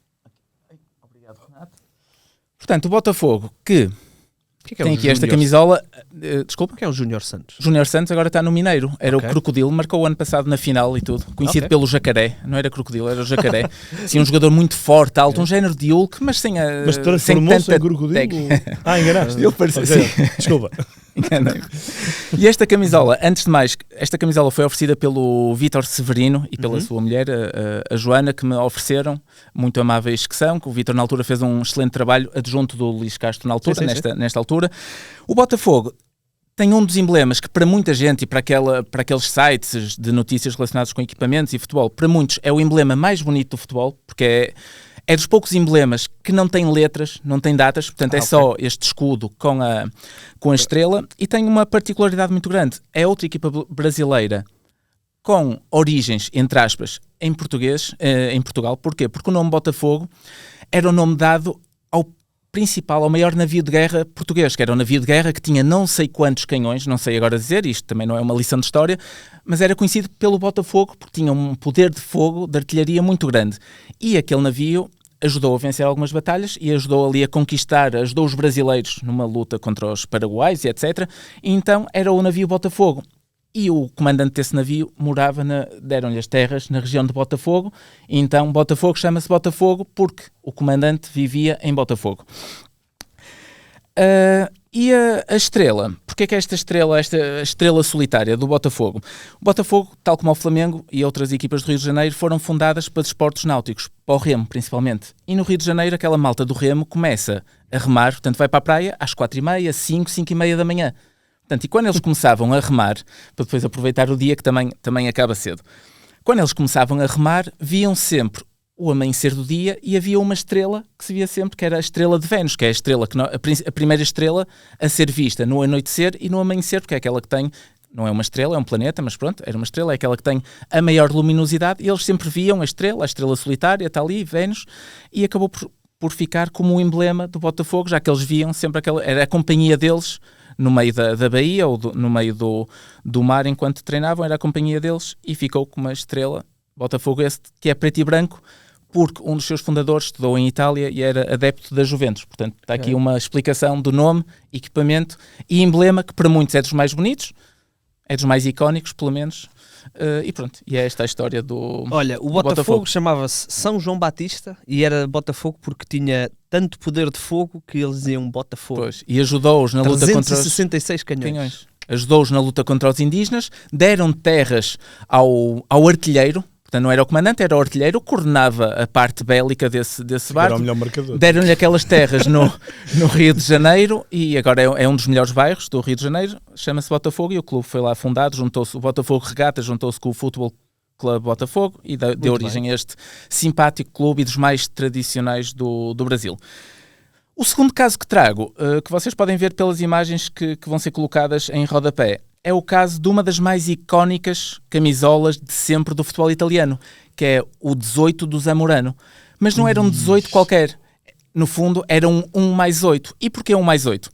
Obrigado, Renato. Portanto, o Botafogo, que O que é tem o aqui esta Júnior- camisola... desculpa. O que é o Júnior Santos? Júnior Santos agora está no Mineiro. Era Ok. o Crocodilo, marcou o ano passado na final e tudo. Conhecido Ok. pelo Jacaré. Não era Crocodilo, era o Jacaré. Sim, um jogador muito forte, alto, um género de Hulk, mas sem a... Mas sem transformou-se tanta em crocodilo? técnica. Enganaste. Ele parecia- Ok, desculpa. Enganei-me. E esta camisola, antes de mais, esta camisola foi oferecida pelo Vítor Severino e pela sua mulher, a Joana, que me ofereceram, muito amáveis que são, que o Vítor na altura fez um excelente trabalho adjunto do Luís Castro na altura, Sim, sim, nesta altura. O Botafogo tem um dos emblemas que para muita gente e para aqueles sites de notícias relacionados com equipamentos e futebol, para muitos é o emblema mais bonito do futebol, porque é dos poucos emblemas que não tem letras, não tem datas, portanto é só este escudo com a estrela, e tem uma particularidade muito grande. É outra equipa brasileira com origens, entre aspas, em português, em Portugal. Porquê? Porque o nome Botafogo era o nome dado ao maior navio de guerra português, que era um navio de guerra que tinha não sei quantos canhões, não sei agora dizer, isto também não é uma lição de história, mas era conhecido pelo Botafogo porque tinha um poder de fogo, de artilharia muito grande. E aquele navio ajudou a vencer algumas batalhas e ajudou ali a conquistar, ajudou os brasileiros numa luta contra os paraguaios e etc. E então era o navio Botafogo. E o comandante desse navio morava, deram-lhe as terras na região de Botafogo, e então Botafogo chama-se Botafogo porque o comandante vivia em Botafogo. E a estrela, porque é que esta estrela solitária do Botafogo? O Botafogo, tal como o Flamengo e outras equipas do Rio de Janeiro, foram fundadas para desportos náuticos, para o remo principalmente. E no Rio de Janeiro aquela malta do remo começa a remar, portanto vai para a praia às 4h30, 5h da manhã. Portanto, e quando eles começavam a remar, para depois aproveitar o dia que também acaba cedo, quando eles começavam a remar, viam sempre o amanhecer do dia e havia uma estrela que se via sempre, que era a estrela de Vênus, que é a estrela a primeira estrela a ser vista no anoitecer e no amanhecer, porque é aquela que tem, não é uma estrela, é um planeta, mas pronto, era uma estrela, é aquela que tem a maior luminosidade, e eles sempre viam a estrela solitária, está ali, Vênus, e acabou por ficar como o emblema do Botafogo, já que eles viam sempre era a companhia deles no meio da baía ou no meio do mar enquanto treinavam, era a companhia deles, e ficou com uma estrela. Botafogo esse que é preto e branco, porque um dos seus fundadores estudou em Itália e era adepto da Juventus. Portanto, está aqui uma explicação do nome, equipamento e emblema, que para muitos é dos mais bonitos, é dos mais icónicos, pelo menos. E pronto, e é esta a história do Olha, o Botafogo chamava-se São João Batista e era Botafogo porque tinha tanto poder de fogo que eles diziam Botafogo. Pois, e ajudou-os na luta contra os 366 canhões. Ajudou-os na luta contra os indígenas, deram terras ao artilheiro. Portanto, não era o comandante, era o artilheiro, coordenava a parte bélica desse barco. Era o melhor marcador. Deram-lhe aquelas terras no Rio de Janeiro, e agora é um dos melhores bairros do Rio de Janeiro, chama-se Botafogo, e o clube foi lá fundado, juntou-se o Botafogo Regata, juntou-se com o Futebol Clube Botafogo e deu origem a este simpático clube e dos mais tradicionais do Brasil. O segundo caso que trago, que vocês podem ver pelas imagens que vão ser colocadas em rodapé, é o caso de uma das mais icónicas camisolas de sempre do futebol italiano, que é o 18 do Zamorano. Mas não era um 18 qualquer. No fundo, era um 1+8. E porquê 1+8?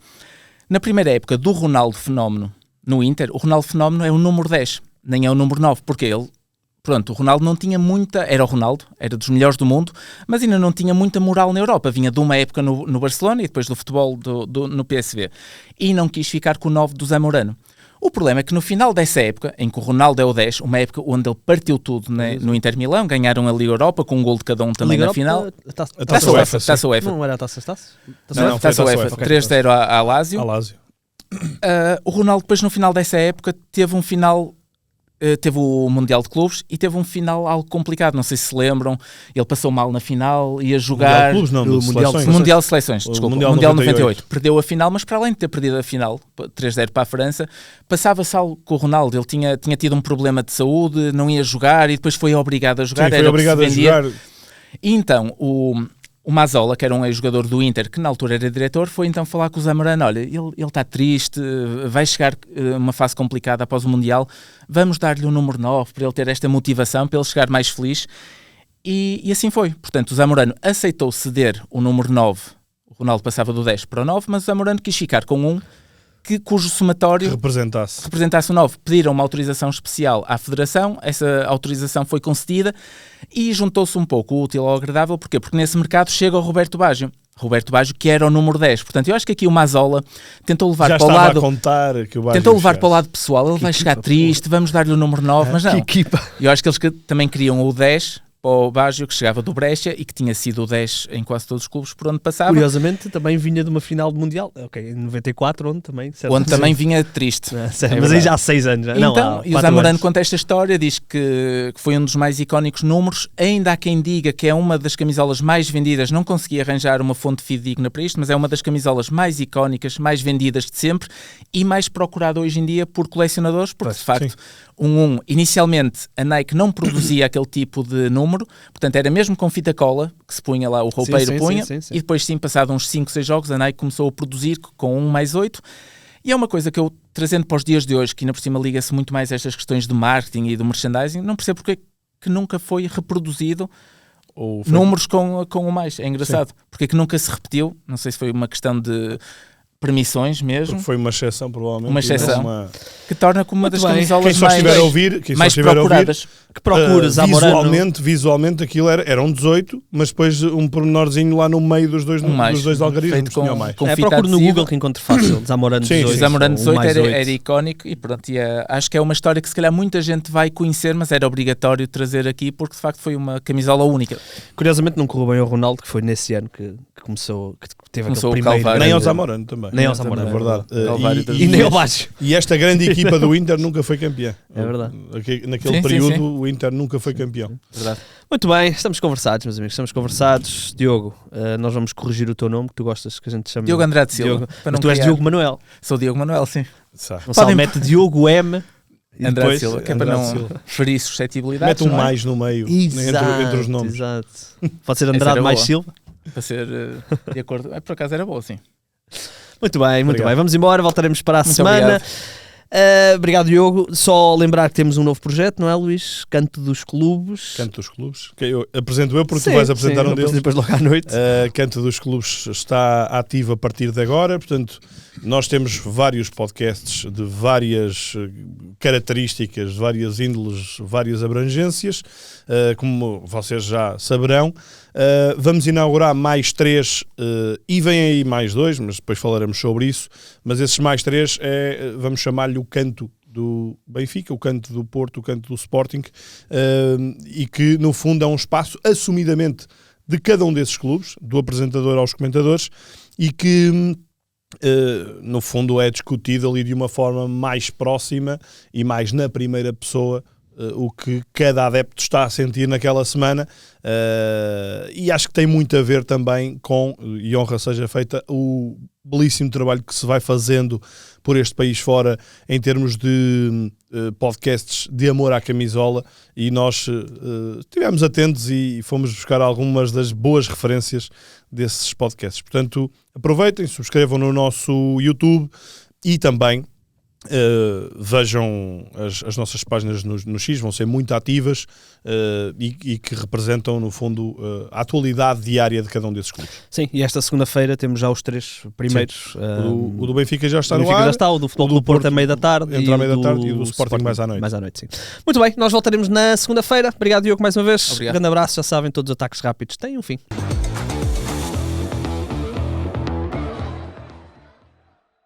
Na primeira época do Ronaldo Fenómeno no Inter, o Ronaldo Fenómeno é o número 10, nem é o número 9, porque ele... Pronto, o Ronaldo não tinha muita... Era o Ronaldo, era dos melhores do mundo, mas ainda não tinha muita moral na Europa. Vinha de uma época no Barcelona e depois do futebol no PSV. E não quis ficar com o 9 do Zamorano. O problema é que no final dessa época, em que o Ronaldo é o 10, uma época onde ele partiu tudo no Inter Milão, ganharam a Liga Europa com um gol de cada um também na final. Taça UEFA. Taça UEFA. Não era a Taça Taças? Não, foi Taça Taça UEFA. UEFA. 3-0 à Lazio. Alásio. O Ronaldo depois no final dessa época teve um final... teve o Mundial de Clubes e teve um final algo complicado, não sei se lembram, ele passou mal na final, ia jogar Mundial de Clubes, não, o de Mundial de seleções. Mundial de Seleções, O desculpa, Mundial Mundial 98. 98, perdeu a final, mas para além de ter perdido a final, 3-0 para a França, passava-se algo com o Ronaldo, ele tinha tido um problema de saúde, não ia jogar e depois foi obrigado a jogar. Sim, foi obrigado a jogar. E então, o Mazzola, que era um ex-jogador do Inter, que na altura era diretor, foi então falar com o Zamorano, olha, ele está triste, vai chegar uma fase complicada após o Mundial, vamos dar-lhe o número 9 para ele ter esta motivação, para ele chegar mais feliz. E assim foi. Portanto, o Zamorano aceitou ceder o número 9, o Ronaldo passava do 10 para o 9, mas o Zamorano quis ficar com um cujo somatório representasse o 9. Pediram uma autorização especial à Federação, essa autorização foi concedida e juntou-se um pouco o útil ao agradável. Porquê? Porque nesse mercado chega o Roberto Baggio, que era o número 10. Portanto, eu acho que aqui o Mazzola tentou levar para o lado... a contar que o Baggio tentou levar para o lado pessoal, ele vai chegar triste, vamos dar-lhe o número 9, mas não. Que equipa! Eu acho que eles também queriam o 10... para o Baggio, que chegava do Brescia e que tinha sido o 10 em quase todos os clubes por onde passava. Curiosamente, também vinha de uma final de Mundial, em 94, onde também vinha triste. Mas aí já há 6 anos. Então, e o Zamorano conta esta história, diz que foi um dos mais icónicos números, ainda há quem diga que é uma das camisolas mais vendidas, não consegui arranjar uma fonte fidedigna para isto, mas é uma das camisolas mais icónicas, mais vendidas de sempre e mais procurada hoje em dia por colecionadores, porque de facto... Inicialmente a Nike não produzia aquele tipo de número, portanto era mesmo com fita cola que se punha lá, o roupeiro punha, sim. e depois sim, passado uns 5, 6 jogos, a Nike começou a produzir com 1 mais 8, e é uma coisa que eu, trazendo para os dias de hoje, que ainda por cima liga-se muito mais a estas questões de marketing e do merchandising, não percebo porque que nunca foi reproduzido números com o mais, é engraçado, porque que nunca se repetiu, não sei se foi uma questão de... permissões mesmo. Porque foi uma exceção, provavelmente. Uma exceção. Que torna como uma das camisolas quem só estiver a ouvir, mais procuradas. Que procuras, visualmente aquilo eram 18, mas depois um pormenorzinho lá no meio dos dois algarismos. Procuro no Google que encontro fácil. Zamorano 18. Zamorano 18 era icónico e pronto. Acho que é uma história que se calhar muita gente vai conhecer, mas era obrigatório trazer aqui porque de facto foi uma camisola única. Curiosamente não correu bem ao Ronaldo, que foi nesse ano que começou, que teve aquele primeiro... Nem ao Zamorano também. Nem ao Zamorano, é verdade. E nem ao Baggio. E esta grande equipa do Inter nunca foi campeã. É verdade. Naquele período o Inter nunca foi campeão. Verdade. Muito bem, estamos conversados, meus amigos, estamos conversados. Diogo, nós vamos corrigir o teu nome, que tu gostas que a gente chame... Diogo Andrade Silva. Mas tu és Diogo Manuel. Sou Diogo Manuel, sim. Gonçalo mete Diogo M... Andrade Silva, que é para não ferir suscetibilidades. Mete um mais no meio, entre os nomes. Exato. Pode ser Andrade mais Silva. Para ser de acordo. Por acaso era bom, sim. Muito bem. Vamos embora, voltaremos para a semana. Obrigado, Diogo. Só lembrar que temos um novo projeto, não é, Luís? Canto dos Clubes. Que eu apresento porque tu vais apresentar um deles. Depois logo à noite. Canto dos Clubes está ativo a partir de agora, portanto, nós temos vários podcasts de várias características, várias índoles, várias abrangências, como vocês já saberão. Vamos inaugurar mais 3 e vem aí mais 2, mas depois falaremos sobre isso. Mas esses mais 3 vamos chamar-lhe o canto do Benfica, o canto do Porto, o canto do Sporting, e que no fundo é um espaço assumidamente de cada um desses clubes, do apresentador aos comentadores, e que no fundo é discutido ali de uma forma mais próxima e mais na primeira pessoa o que cada adepto está a sentir naquela semana, e acho que tem muito a ver também com, e honra seja feita, o belíssimo trabalho que se vai fazendo por este país fora em termos de podcasts de amor à camisola, e nós estivemos atentos e fomos buscar algumas das boas referências desses podcasts. Portanto, aproveitem, subscrevam no nosso YouTube e também vejam as nossas páginas no X, vão ser muito ativas e que representam no fundo a atualidade diária de cada um desses clubes. Sim, e esta segunda-feira temos já os 3 primeiros. O do Benfica já está no ar. Já está, o do Futebol do Porto à meia da tarde. Entre a meia da tarde e o do Sporting mais à noite. Mais à noite, sim. Muito bem, nós voltaremos na segunda-feira. Obrigado, Diogo, mais uma vez. Obrigado. Grande abraço, já sabem, todos os ataques rápidos têm um fim.